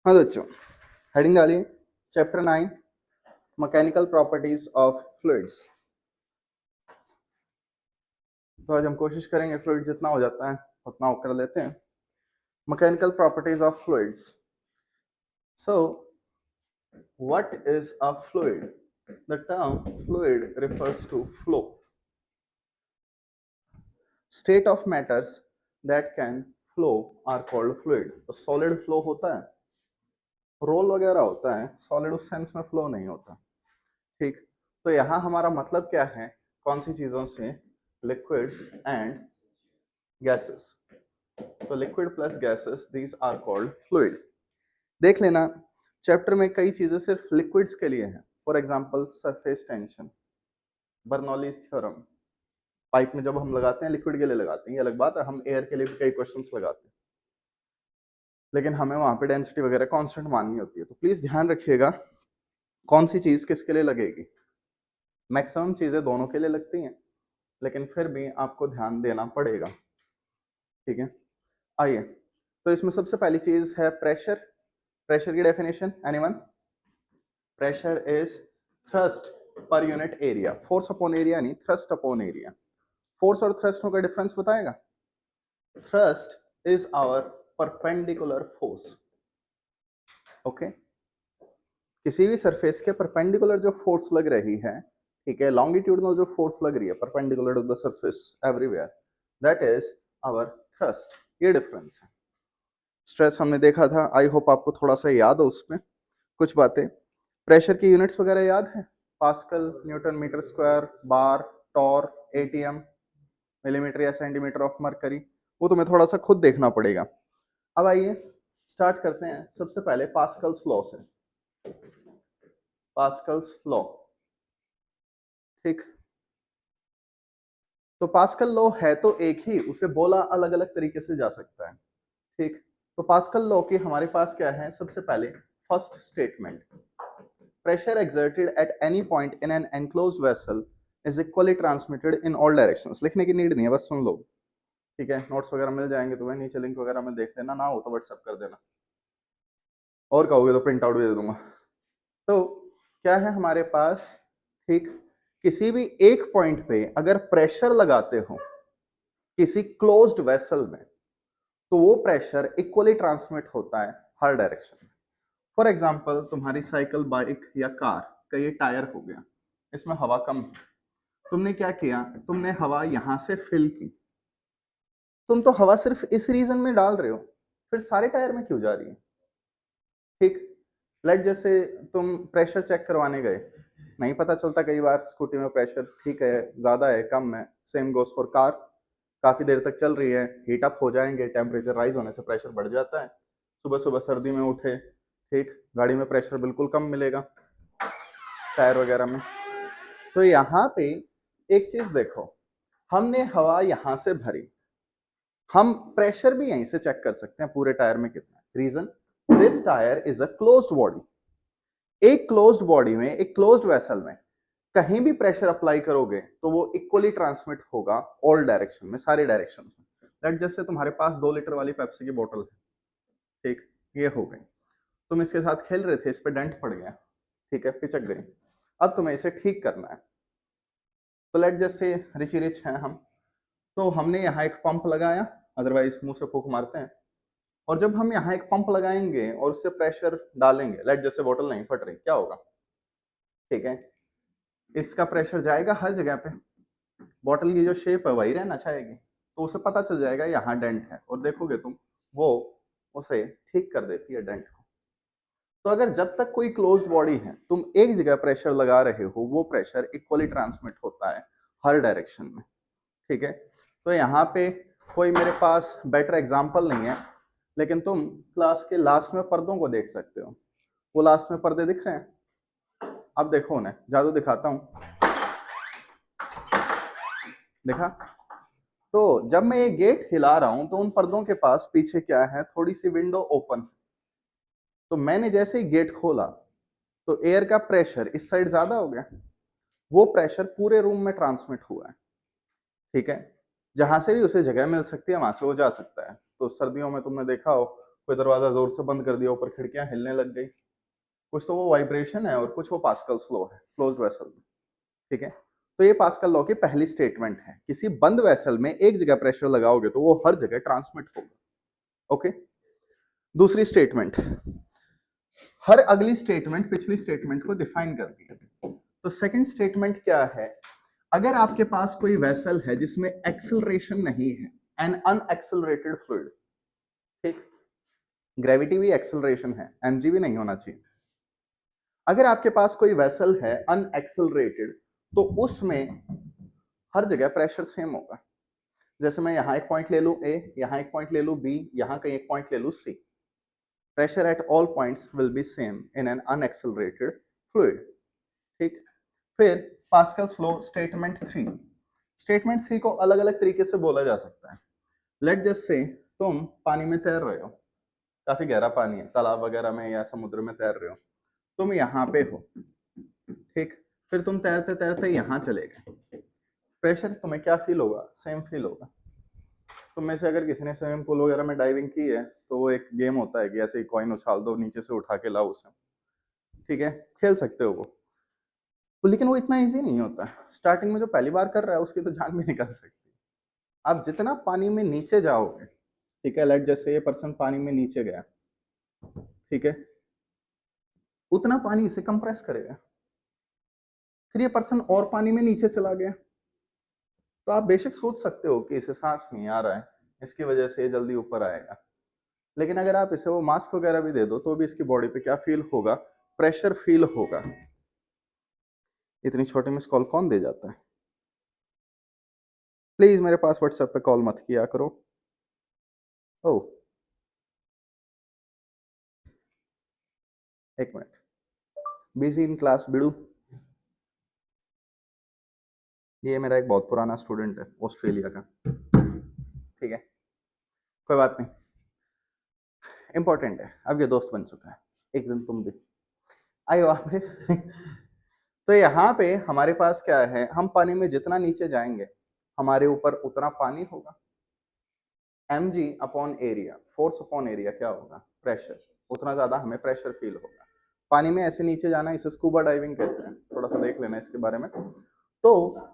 हाँ बच्चों, हेडिंग डालिए chapter 9 mechanical properties of fluids. तो आज हम कोशिश करेंगे फ्लूइड जितना हो जाता है उतना वो कर लेते हैं। Mechanical properties of fluids. So what is a fluid? The term fluid refers to flow, state of matters that can flow are called fluid। तो सॉलिड फ्लो होता है, रोल वगैरह होता है, सॉलिड उस सेंस में फ्लो नहीं होता। ठीक, तो यहाँ हमारा मतलब क्या है, कौन सी चीजों से? Liquid and gases. तो liquid plus gases, these are called fluid. देख लेना चैप्टर में कई चीजें सिर्फ लिक्विड्स के लिए हैं। For example surface tension, Bernoulli's theorem. Pipe में जब हम लगाते हैं लिक्विड के लिए लगाते हैं, ये अलग बात है, हम एयर के लिए भी कई क्वेश्चंस लगाते हैं, लेकिन हमें वहां पे डेंसिटी वगैरह कांस्टेंट माननी होती है। तो प्लीज ध्यान रखिएगा कौन सी चीज किसके लिए लगेगी। मैक्सिमम चीजें दोनों के लिए लगती हैं, लेकिन फिर भी आपको ध्यान देना पड़ेगा। ठीक है, आइए। तो इसमें सबसे पहली चीज है प्रेशर। प्रेशर की definition anyone? Pressure is thrust per unit area. Force upon area नहीं, थ्रस्ट अपॉन एरिया। फोर्स और थ्रस्ट का डिफरेंस बताएगा। Thrust is our perpendicular force. Okay, किसी भी सरफेस के परपेंडिकुलर जो फोर्स लग रही है, ठीक है, लॉन्गिट्यूडनल जो फोर्स लग रही है perpendicular to the surface everywhere, that is our thrust. ये डिफरेंस है। स्ट्रेस हमने देखा था, आई होप आपको थोड़ा सा याद हो उसमें कुछ बातें। प्रेशर की यूनिट्स वगैरह याद है? पास्कल, न्यूटन मीटर स्क्वायर, बार, टॉर, एटीएम, मिलीमीटर या सेंटीमीटर ऑफ मरकरी। वो तुम्हें थोड़ा सा खुद देखना पड़ेगा। अब आइए स्टार्ट करते हैं सबसे पहले पास्कल्स लॉ से। पास्कल्स लॉ, ठीक। तो पास्कल लॉ है तो एक ही, उसे बोला अलग अलग तरीके से जा सकता है। ठीक, तो पास्कल लॉ की हमारे पास क्या है? सबसे पहले first statement, pressure exerted at any point in an enclosed vessel is equally transmitted in all directions। लिखने की नीड नहीं है, बस सुन लो। ठीक है, नोट्स वगैरह मिल जाएंगे तुम्हें, नीचे लिंक वगैरह में देख लेना, ना हो तो व्हाट्सएप कर देना, और कहोगे तो प्रिंट आउट भी दे दूंगा। तो क्या है हमारे पास? ठीक, किसी भी एक पॉइंट पे अगर प्रेशर लगाते हो किसी क्लोज्ड वेसल में, तो वो प्रेशर इक्वली ट्रांसमिट होता है हर डायरेक्शन में। फॉर एग्जाम्पल, तुम्हारी साइकिल, बाइक या कार का ये टायर हो गया, इसमें हवा कम है, तुमने क्या किया? तुमने हवा यहां से फिल की। तुम तो हवा सिर्फ इस रीजन में डाल रहे हो, फिर सारे टायर में क्यों जा रही है? ठीक, लाइक जैसे तुम प्रेशर चेक करवाने गए, नहीं पता चलता कई बार स्कूटी में प्रेशर ठीक है, ज्यादा है, कम है। सेम गोस फॉर कार, काफी देर तक चल रही है, हीट अप हो जाएंगे, टेम्परेचर राइज होने से प्रेशर बढ़ जाता है। सुबह सुबह सर्दी में उठे, ठीक, गाड़ी में प्रेशर बिल्कुल कम मिलेगा टायर वगैरह में। तो यहाँ पे एक चीज देखो, हमने हवा यहां से भरी, हम प्रेशर भी यहीं से चेक कर सकते हैं पूरे टायर में कितना है। Reason, this tyre is a closed body. एक क्लोज्ड बॉडी में, एक क्लोज्ड वेसल में कहीं भी प्रेशर अप्लाई करोगे तो वो इक्वली ट्रांसमिट होगा ऑल डायरेक्शन में, सारे डायरेक्शन में। लाइक जैसे तुम्हारे पास 2 लीटर वाली पेप्सी की बोतल है, ठीक, ये हो गई, तुम इसके साथ खेल रहे थे, इस पे डेंट पड़ गया, ठीक है, पिचक गई, अब तुम्हें इसे ठीक करना है। तो लेट जैसे रिची रिच हैं हम, तो हमने यहाँ एक पंप लगाया, अदरवाइज मुंह से फूंक मारते हैं, और जब हम यहाँ एक पंप लगाएंगे और उससे प्रेशर डालेंगे, लेट जैसे बोतल नहीं फट रही, क्या होगा? ठीक है, इसका प्रेशर जाएगा हर जगह पे, बॉटल की जो शेप है वही रहना चाहेगी, तो उसे पता चल जाएगा यहाँ डेंट है, और देखोगे तुम वो उसे ठीक कर देती है डेंट को। तो अगर जब तक कोई क्लोज्ड बॉडी है, तुम एक जगह प्रेशर लगा रहे हो, वो प्रेशर इक्वली ट्रांसमिट होता है हर डायरेक्शन में। ठीक है, तो यहाँ पे कोई मेरे पास बेटर एग्जाम्पल नहीं है, लेकिन तुम क्लास के लास्ट में पर्दों को देख सकते हो। वो लास्ट में पर्दे दिख रहे हैं? अब देखो उन्हें, जादू दिखाता हूं, देखा? तो जब मैं ये गेट हिला रहा हूं तो उन पर्दों के पास पीछे क्या है? थोड़ी सी विंडो ओपन। तो मैंने जैसे ही गेट खोला तो एयर का प्रेशर इस साइड ज्यादा हो गया, वो प्रेशर पूरे रूम में ट्रांसमिट हुआ है। ठीक है, जहां से भी उसे जगह मिल सकती है वहां से वो जा सकता है। तो सर्दियों में तुमने देखा हो कोई दरवाजा जोर से बंद कर दिया, ऊपर खिड़कियां हिलने लग गई, कुछ तो वो वाइब्रेशन है और कुछ वो पास्कल्स लॉ है क्लोज्ड वेसल में, ठीक है। तो ये पास्कल लॉ की पहली स्टेटमेंट है, किसी बंद वेसल में एक जगह प्रेशर लगाओगे तो वो हर जगह ट्रांसमिट होगा। ओके, दूसरी स्टेटमेंट, हर अगली स्टेटमेंट पिछली स्टेटमेंट को डिफाइन करती है। तो सेकंड स्टेटमेंट क्या है, अगर आपके पास कोई वेसल है जिसमें एक्सेलरेशन नहीं है, एन अनएक्सेलरेटेड फ्लूइड, ठीक, ग्रेविटी भी एक्सेलरेशन है, एमजी भी नहीं होना चाहिए। अगर आपके पास कोई वेसल है अनएक्सेलरेटेड तो उसमें हर जगह प्रेशर सेम होगा। जैसे मैं यहां एक पॉइंट ले लूं ए, यहां एक पॉइंट ले लूं बी, यहां कहीं एक पॉइंट ले लूं सी, pressure at all points will be same in an unaccelerated fluid, ठीक। फिर पास्कल्स लॉ स्टेटमेंट 3, स्टेटमेंट 3 को अलग अलग तरीके से बोला जा सकता है। लेट जस्ट से तुम पानी में तैर रहे हो, काफी गहरा पानी है, तालाब वगैरह में या समुद्र में तैर रहे हो, तुम यहाँ पे हो, ठीक, फिर तुम तैरते तैरते यहाँ चले गए, प्रेशर तुम्हें क्या फील होगा, सेम फील होगा। तुम में से अगर किसी ने स्विमिंग पूल वगैरह में डाइविंग की है तो वो एक गेम होता है कि ऐसे ही कॉइन उछाल दो, नीचे से उठा के लाओ उसे, ठीक है, खेल सकते हो वो, तो लेकिन वो इतना इजी नहीं होता। स्टार्टिंग में जो पहली बार कर रहा है उसकी तो जान भी निकल सकती है। आप जितना पानी में नीचे जाओगे, ठीक है, लेट जैसे ये पर्सन पानी में नीचे गया, ठीक है, उतना पानी इसे कंप्रेस करेगा, फिर ये पर्सन और पानी में नीचे चला गया, तो आप बेशक सोच सकते हो कि इसे सांस नहीं आ रहा है, इसकी वजह से ये जल्दी ऊपर आएगा, लेकिन अगर आप इसे वो मास्क वगैरह भी दे दो तो भी इसकी बॉडी पे क्या फील होगा, प्रेशर फील होगा। इतनी छोटी मिस कॉल कौन दे जाता है? प्लीज मेरे पास व्हाट्सएप पे कॉल मत किया करो। ओ एक मिनट, बिजी इन क्लास बिड़ू, ये मेरा एक बहुत पुराना स्टूडेंट है ऑस्ट्रेलिया का, ठीक है, कोई बात नहीं, इंपॉर्टेंट है, अब ये दोस्त बन चुका है, एक दिन तुम भी आए वापस। तो यहाँ पे हमारे पास क्या है, हम पानी में जितना नीचे जाएंगे हमारे ऊपर उतना पानी होगा, mg upon area, force upon area क्या होगा, प्रेशर, उतना ज्यादा हमें प्रेशर फील होगा। पानी में ऐसे नीचे जाना इसे स्कूबा डाइविंग कहते हैं, थोड़ा सा देख लेना इसके बारे में। तो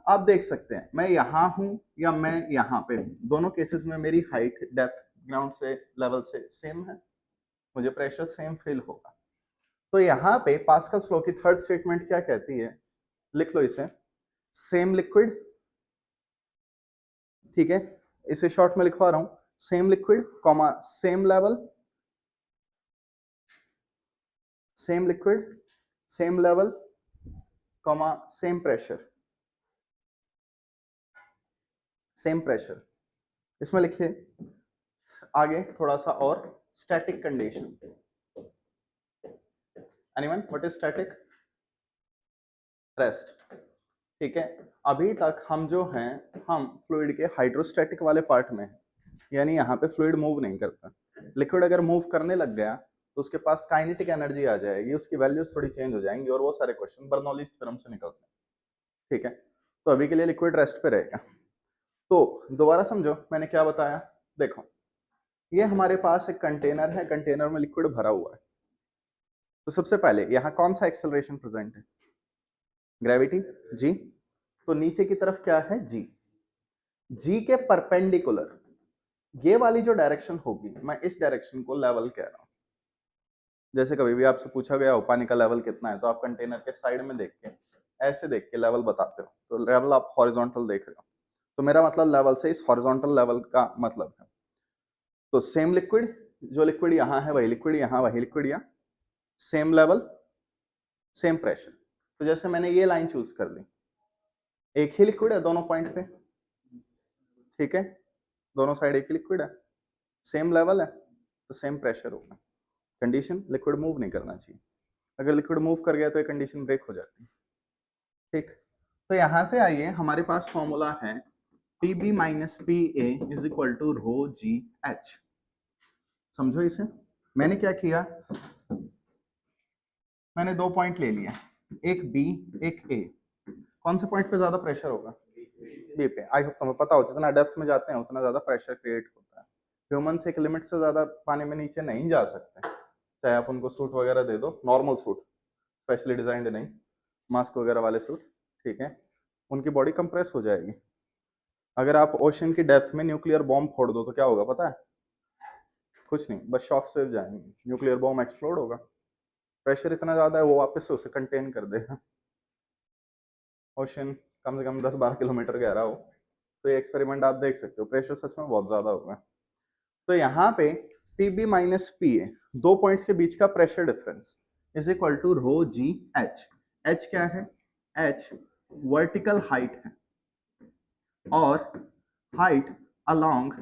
आप देख सकते हैं मैं यहाँ हूं या मैं यहाँ पे हूं, दोनों केसेस में मेरी हाइट डेप्थ ग्राउंड से लेवल से सेम है, मुझे प्रेशर सेम फील होगा। तो यहाँ पे पास्कल्स लॉ की थर्ड स्टेटमेंट क्या कहती है, लिख लो इसे, सेम लिक्विड, ठीक है, इसे शॉर्ट में लिखवा रहा हूं, same liquid comma same level, same liquid same level comma same pressure, same pressure. इसमें लिखिए आगे थोड़ा सा और, static condition, anyone what is static, rest, ठीक है। अभी तक हम जो हैं हम फ्लूइड के हाइड्रोस्टैटिक वाले पार्ट में हैं, यानी यहाँ पे फ्लूइड मूव नहीं करता, लिक्विड अगर मूव करने लग गया तो उसके पास काइनेटिक एनर्जी आ जाएगी, उसकी वैल्यूज थोड़ी चेंज हो जाएंगी और वो सारे क्वेश्चन बर्नौलीज थ्योरम से निकलते हैं, ठीक है। तो अभी के लिए लिक्विड रेस्ट पे रहेगा। तो दोबारा समझो मैंने क्या बताया, देखो ये हमारे पास एक कंटेनर है, कंटेनर में लिक्विड भरा हुआ है, तो सबसे पहले यहाँ कौन सा एक्सेलरेशन प्रेजेंट है, ग्रेविटी जी, तो नीचे की तरफ क्या है जी, जी के परपेंडिकुलर ये वाली जो डायरेक्शन होगी, मैं इस डायरेक्शन को लेवल कह रहा हूं। जैसे कभी भी आपसे पूछा गया हो पानी का लेवल कितना है, तो आप कंटेनर के साइड में देख के ऐसे देख के लेवल बताते हो, तो लेवल आप हॉरिजॉन्टल देख रहे हो, तो मेरा मतलब लेवल से इस हॉरिजॉन्टल लेवल का मतलब है। तो सेम लिक्विड, जो लिक्विड यहाँ है वही लिक्विड यहाँ, वही लिक्विड यहाँ, सेम लेवल सेम प्रेशर। तो जैसे मैंने ये लाइन चूज कर ली, एक ही लिक्विड है दोनों पॉइंट पे, ठीक है, दोनों साइड एक ही लिक्विड है, सेम लेवल है, तो सेम प्रेशर होगा। कंडीशन, लिक्विड मूव नहीं करना चाहिए, अगर लिक्विड मूव कर गया तो ये कंडीशन ब्रेक हो जाती है, ठीक। तो यहां से आइए हमारे पास फॉर्मूला है PB minus PA is equal to rho ji H. समझो इसे, मैंने क्या किया, मैंने दो पॉइंट ले लिया, एक B एक A, कौन से पॉइंट पे ज्यादा प्रेशर होगा, बी पे। आई होप तुम्हें पता हो जितना डेप्थ में जाते हैं उतना ज्यादा प्रेशर क्रिएट होता है, ह्यूमंस एक लिमिट से ज्यादा पानी में नीचे नहीं जा सकते, चाहे आप उनको सूट वगैरह दे दो, नॉर्मल सूट, स्पेशली डिजाइंड नहीं, मास्क वगैरह वाले सूट, ठीक है, उनकी बॉडी कंप्रेस हो जाएगी। अगर आप ओशन की डेप्थ में न्यूक्लियर बॉम्ब फोड़ दो तो क्या होगा पता है? कुछ नहीं, बस शॉक वेव जाएंगे, न्यूक्लियर बॉम्ब एक्सप्लोड होगा, प्रेशर इतना ज्यादा है वो वापस से उसे कंटेन कर देगा। ओशन कम से कम 10-12 किलोमीटर गहरा हो, तो ये एक्सपेरिमेंट आप देख सकते हो, प्रेशर सच में बहुत ज्यादा होगा। तो यहाँ पे पीबी माइनस पी ए, दो पॉइंट्स के बीच का pressure difference is equal to rho ji H. H क्या है? एच वर्टिकल हाइट है और हाइट अलोंग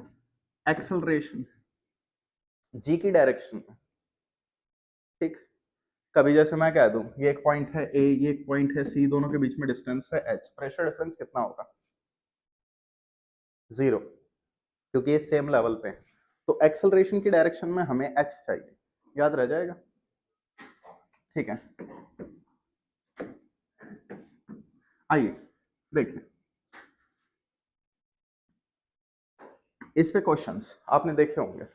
एक्सेलरेशन जी की डायरेक्शन में, ठीक। कभी जैसे मैं कह दूं ये एक पॉइंट है ए, ये एक पॉइंट है सी, दोनों के बीच में डिस्टेंस है एच, प्रेशर डिफरेंस कितना होगा? 0, क्योंकि ये सेम लेवल पे है। तो एक्सेलरेशन की डायरेक्शन में हमें एच चाहिए, याद रह जाएगा, ठीक है। आइए देखिए इस पे क्वेश्चंस आपने देखे होंगे।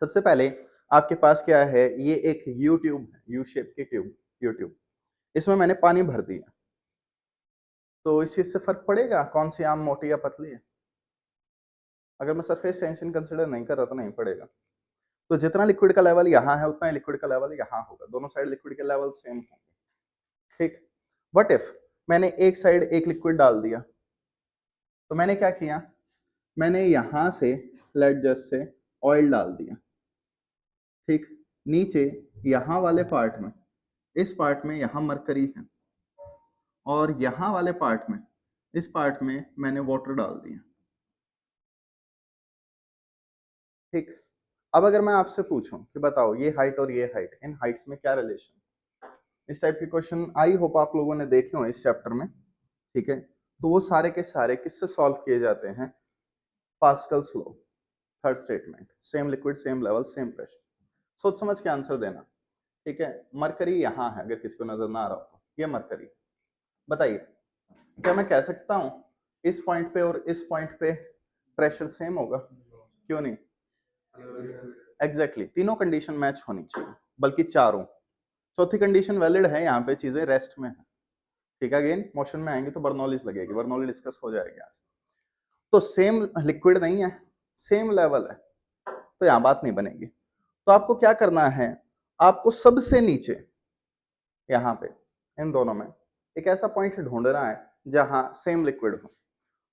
सबसे पहले आपके पास क्या है, ये एक यू ट्यूब है, यू शेप की ट्यूब, यू ट्यूब, इसमें मैंने पानी भर दिया, तो इस चीज से फर्क पड़ेगा कौन सी आम मोटी या पतली है? अगर मैं सरफेस टेंशन कंसिडर नहीं कर रहा तो नहीं पड़ेगा। तो जितना लिक्विड का लेवल यहाँ है उतना ही लिक्विड का लेवल यहाँ होगा, दोनों साइड लिक्विड के लेवल सेम होंगे, ठीक। व्हाट इफ मैंने एक साइड एक लिक्विड डाल दिया, तो मैंने क्या किया, मैंने यहां से लेट जस्ट से ऑयल डाल दिया, ठीक। नीचे यहां वाले पार्ट में, इस पार्ट में यहां मरकरी है, और यहां वाले पार्ट में, इस पार्ट में मैंने वाटर डाल दिया, ठीक। अब अगर मैं आपसे पूछूं कि बताओ ये हाइट और ये हाइट, इन हाइट्स में क्या रिलेशन? इस टाइप के क्वेश्चन आई होप आप लोगों ने देखे हो इस चैप्टर में, ठीक है। तो वो सारे के सारे किससे सॉल्व किए जाते हैं? Pascal's law, third statement, same liquid same level same pressure. सोच समझ के आंसर देना, ठीक है। मरकरी यहाँ है, अगर किसी को नजर ना आ रहा हो तो ये मरकरी। बताइए क्या मैं कह सकता हूं इस पॉइंट पे और इस पॉइंट पे प्रेशर सेम होगा? क्यों नहीं? एग्जैक्टली तीनों कंडीशन मैच होनी चाहिए, बल्कि चारों। चौथी कंडीशन वैलिड है, यहाँ पे चीजें रेस्ट में है, ठीक है। अगेन मोशन में आएंगे तो बर्नौलीज लगेगी, बर्नौली डिस्कस हो जाएगी आज। तो सेम लिक्विड नहीं है, सेम लेवल है, तो यहाँ बात नहीं बनेगी। तो आपको क्या करना है, आपको सबसे नीचे यहाँ पे इन दोनों में एक ऐसा पॉइंट ढूंढना है जहां सेम लिक्विड हो।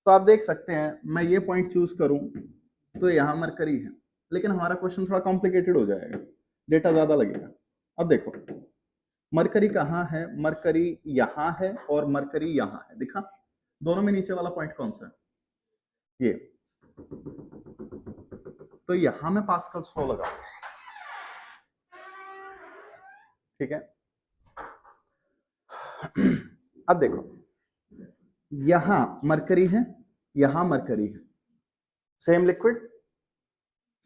तो आप देख सकते हैं मैं ये पॉइंट चूज करूं तो यहाँ मरकरी है, लेकिन हमारा क्वेश्चन थोड़ा कॉम्प्लिकेटेड हो जाएगा, डेटा ज्यादा लगेगा। अब देखो मरकरी कहाँ है, मरकरी यहाँ है और मरकरी यहाँ है, दिखा? दोनों में नीचे वाला पॉइंट कौन सा है? ये। तो यहां मैं पास्कल्स लॉ लगा, ठीक है। अब देखो यहां मरकरी है, यहां मरकरी है, सेम लिक्विड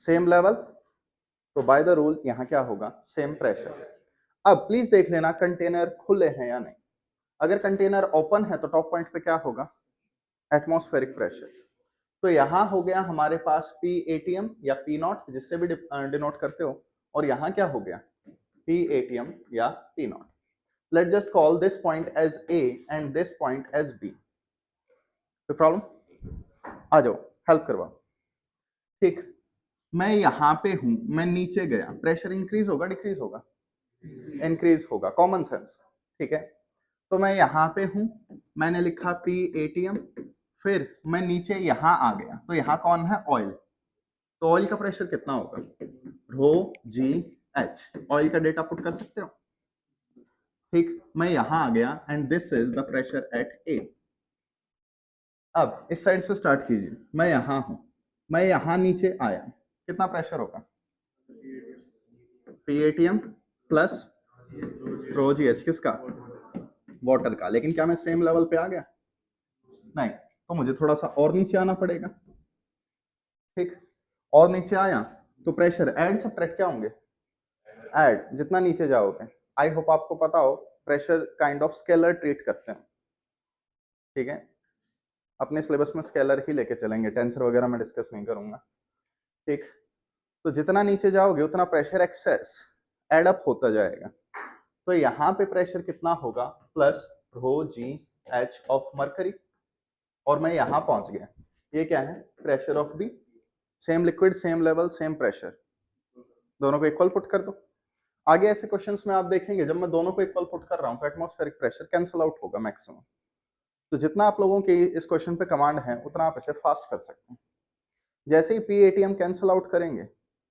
सेम लेवल, तो बाय द रूल यहां क्या होगा? Same pressure. अब प्लीज देख लेना कंटेनर खुले हैं या नहीं। अगर कंटेनर ओपन है तो टॉप पॉइंट पे क्या होगा? Atmospheric pressure. तो यहां हो गया हमारे पास पी एटीएम या पी नॉट, जिससे भी डिनोट करते हो, और यहां क्या हो गया? पी एटीएम या P not. Let just call this point as A and this point as B. कोई प्रॉब्लम? आ जाओ हेल्प करवाओ, ठीक। मैं यहां पे हूं, मैं नीचे गया, प्रेशर इंक्रीज होगा डिक्रीज होगा? इंक्रीज होगा, कॉमन सेंस, ठीक है। तो मैं यहां पे हूं, मैंने लिखा पी एटीएम, फिर मैं नीचे यहां आ गया, तो यहां कौन है? ऑयल। तो ऑयल का प्रेशर कितना होगा? रो जी एच। ऑयल का डेटा पुट कर सकते हो, ठीक। मैं यहां आ गया and this is the pressure at A. अब इस साइड से स्टार्ट कीजिए, मैं यहां हूं, मैं यहां नीचे आया, कितना प्रेशर होगा? पी एटीएम प्लस रो जी एच, किसका? वाटर का। लेकिन क्या मैं सेम लेवल पे आ गया? नहीं, तो मुझे थोड़ा सा और नीचे आना पड़ेगा, ठीक। और नीचे आया तो प्रेशर ऐड सब्ट्रैक्ट क्या होंगे? ऐड। जितना नीचे जाओगे, आई होप आपको पता हो pressure kind of scalar treat करते हैं, ठीक है। अपने सिलेबस में स्केलर ही लेके चलेंगे, टेंसर वगैरह में डिस्कस नहीं करूंगा, ठीक, तो जितना नीचे जाओगे उतना प्रेशर एक्सेस एड अप होता जाएगा। तो यहाँ पे प्रेशर कितना होगा, plus rho ji H of mercury, और मैं यहाँ पहुंच गया। ये क्या है, pressure of B, same liquid same level same pressure, दोनों को इक्वल पुट कर दो। आगे ऐसे क्वेश्चंस में आप देखेंगे जब मैं दोनों को इक्वल पुट कर रहा हूं तो एटमॉस्फेरिक प्रेशर कैंसिल आउट होगा मैक्सिमम। तो जितना आप लोगों की इस क्वेश्चन पे कमांड है उतना आप इसे फास्ट कर सकते हैं। जैसे ही पी एटीएम कैंसिल आउट करेंगे,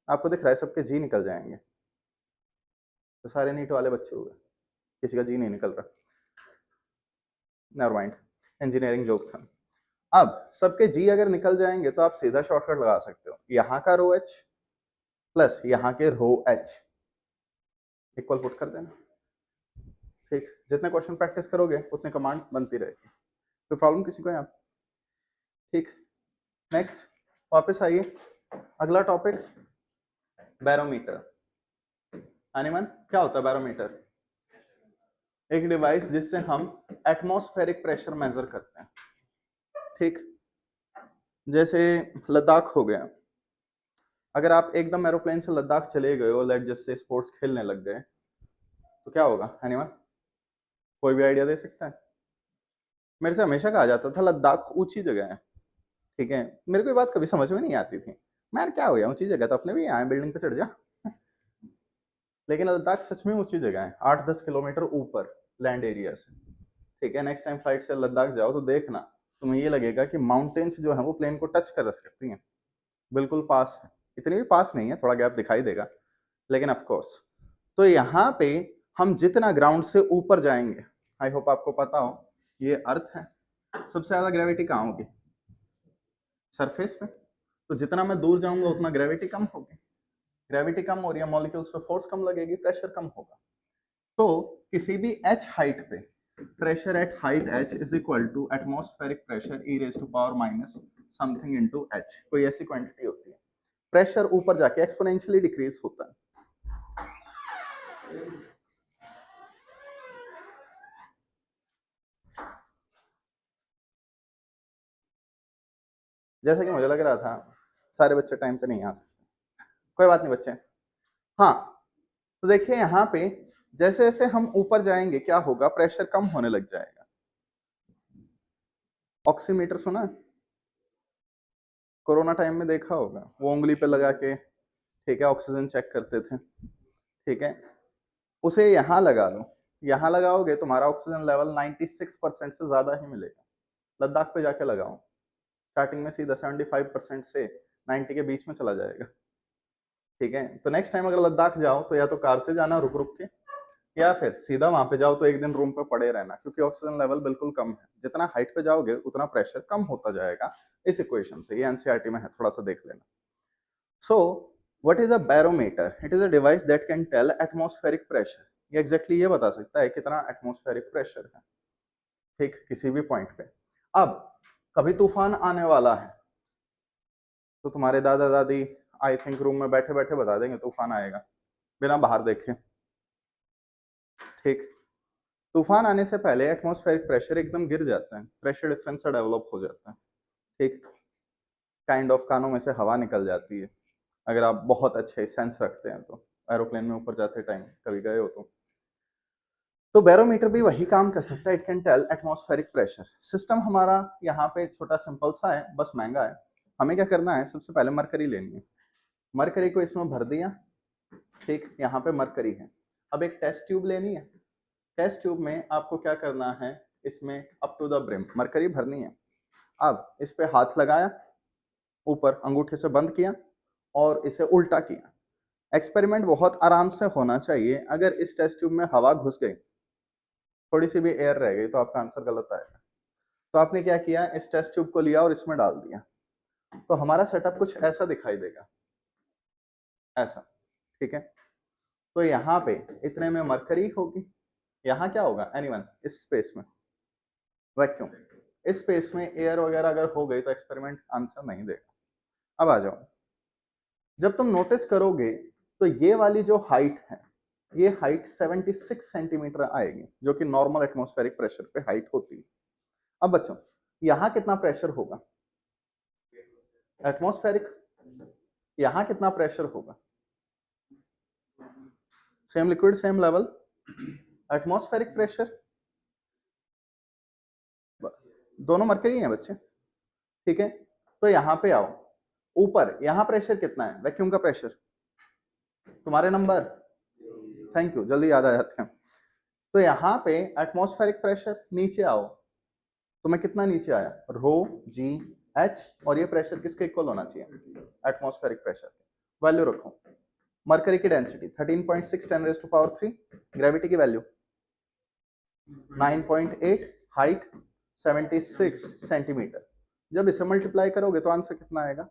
आपको दिख रहा है सबके जी निकल जाएंगे, तो सारे नीट वाले बच्चे हुए, किसी का जी नहीं निकल रहा, नेवर माइंड, इंजीनियरिंग जोक था। अब सबके जी अगर निकल जाएंगे तो आप सीधा शॉर्टकट लगा सकते हो, यहाँ का रो एच प्लस यहाँ के रो एच इक्वल पुट कर देना। ठीक, जितने क्वेश्चन प्रैक्टिस करोगे उतने कमांड बनती रहेगी। कोई प्रॉब्लम किसी को यहाँ? ठीक, नेक्स्ट वापस आइए, अगला टॉपिक बैरोमीटर। एनीवन, क्या होता है बैरोमीटर? एक डिवाइस जिससे हम एटमॉस्फेरिक प्रेशर मेजर करते हैं। ठीक, जैसे लद्दाख हो गया, अगर आप एकदम एरोप्लेन से लद्दाख चले गए हो, लेट जैसे स्पोर्ट्स खेलने लग गए, तो क्या होगा? एनीवन, कोई भी आइडिया दे सकता है? मेरे से हमेशा कहा जाता था लद्दाख ऊंची जगह है, ठीक है, मेरे को ये बात कभी समझ में नहीं आती थी, मैं क्या हो गया, ऊंची जगह तो अपने भी यहाँ बिल्डिंग पे चढ़ जा। लेकिन लद्दाख सच में ऊंची जगह है, 8-10 किलोमीटर ऊपर लैंड एरिया से। ठीक है, नेक्स्ट टाइम फ्लाइट से लद्दाख जाओ तो देखना, तुम्हें ये लगेगा कि माउंटेन्स जो है वो प्लेन को टच कर सकती हैं, बिल्कुल पास है, इतनी भी पास नहीं है, थोड़ा गैप दिखाई देगा, लेकिन ऑफ कोर्स। तो यहाँ पे हम जितना ग्राउंड से ऊपर जाएंगे, आई होप आपको पता हो, ये अर्थ है, सबसे ज्यादा ग्रेविटी कहाँ होगी? सरफेस पे। तो जितना मैं दूर जाऊंगा उतना ग्रेविटी कम होगी, ग्रेविटी कम हो रही है, मॉलिक्यूल्स पे फोर्स कम लगेगी, प्रेशर कम होगा। तो किसी भी h हाइट पे pressure at height h is equal to atmospheric pressure e raise to power minus something into h, कोई ऐसी क्वांटिटी होती है। प्रेशर ऊपर जाके एक्सपोनेंशियली डिक्रीज होता है। जैसा कि मुझे लग रहा था सारे बच्चे टाइम पे नहीं आ सकते, कोई बात नहीं बच्चे। हाँ, तो देखिए यहाँ पे जैसे जैसे हम ऊपर जाएंगे क्या होगा, प्रेशर कम होने लग जाएगा। ऑक्सीमीटर सुना है? कोरोना टाइम में देखा होगा, वो उंगली पे लगा के, ठीक है, ऑक्सीजन चेक करते थे, ठीक है, उसे यहाँ लगा लो, यहाँ लगाओगे तुम्हारा ऑक्सीजन लेवल 96% से ज्यादा ही मिलेगा। लद्दाख पे जाके लगाओ, स्टार्टिंग में सीधा 75% से 90 के बीच में चला जाएगा। ठीक है, तो नेक्स्ट टाइम अगर लद्दाख जाओ तो या तो कार से जाना रुक रुक के, या फिर सीधा वहां पे जाओ तो एक दिन रूम पे पड़े रहना, क्योंकि ऑक्सीजन लेवल बिल्कुल कम है, जितना हाइट पे जाओगे उतना प्रेशर कम होता जाएगा। इस इक्वेशन से, ये एनसीईआरटी में है, थोड़ा सा देख लेना। So what is a barometer? It is a device that can tell atmospheric pressure. ये एग्जैक्टली ये बता सकता है कितना एटमॉस्फेरिक प्रेशर है, ठीक, किसी भी पॉइंट पे। अब कभी तूफान आने वाला है तो तुम्हारे दादा दादी आई थिंक रूम में बैठे बैठे बता देंगे तूफान आएगा, बिना बाहर देखे। ठीक, तूफान आने से पहले एटमॉस्फेरिक प्रेशर एकदम गिर जाता है, प्रेशर डिफरेंस डेवलप हो जाता है। ठीक, काइंड ऑफ कानों में से हवा निकल जाती है, अगर आप बहुत अच्छे सेंस रखते हैं तो, एरोप्लेन में ऊपर जाते टाइम कभी गए हो तो बैरोमीटर भी वही काम कर सकता है, it can tell atmospheric pressure. System हमारा यहाँ पे छोटा सिंपल सा है, बस महंगा है। हमें क्या करना है, सबसे पहले मरकरी लेनी है, मरकरी को इसमें भर दिया, ठीक, यहाँ पे मरकरी है। अब एक टेस्ट ट्यूब लेनी है, टेस्ट ट्यूब में आपको क्या करना है, इसमें up to the brim mercury भरनी है। अब इस पे हाथ लगाया, ऊपर अंगूठे से बंद किया और इसे उल्टा किया। एक्सपेरिमेंट बहुत आराम से होना चाहिए, अगर इस टेस्ट ट्यूब में हवा घुस गई, थोड़ी सी भी एयर रह गई, तो आपका आंसर गलत आएगा। तो आपने क्या किया, इस टेस्ट ट्यूब को लिया और इसमें डाल दिया, तो हमारा सेटअप कुछ ऐसा दिखाई देगा, ऐसा, ठीक है। तो यहाँ पे इतने में मरकरी होगी, यहाँ क्या होगा एनीवन, इस स्पेस में वैक्यूम, इस स्पेस में एयर वगैरह अगर हो गई तो एक्सपेरिमेंट आंसर नहीं देगा। अब आ जाओ, जब तुम नोटिस करोगे तो ये वाली जो हाइट है, ये हाइट 76 सेंटीमीटर आएगी, जो कि नॉर्मल एटमॉस्फेरिक प्रेशर पे हाइट होती है। अब बच्चों, यहाँ कितना प्रेशर होगा एटमॉस्फेरिक? यहां कितना प्रेशर होगा? Same liquid same level, atmospheric pressure, दोनों मरकरी हैं बच्चे, ठीक है। तो यहां पे आओ, ऊपर यहां प्रेशर कितना है? वैक्यूम का प्रेशर, तुम्हारे नंबर, थैंक यू, जल्दी याद आ जाते हैं। तो यहाँ पे एटमॉस्फेरिक प्रेशर, नीचे आओ तो मैं कितना नीचे आया? रो जी एच, और ये प्रेशर किसके इक्वल होना चाहिए? Atmospheric pressure. वैल्यू रखो, मरकरी की डेंसिटी 13.6 10⁻³ ग्रेविटी की वैल्यू 9.8, हाइट 76 सेंटीमीटर। जब इसे मल्टीप्लाई करोगे तो आंसर कितना आएगा?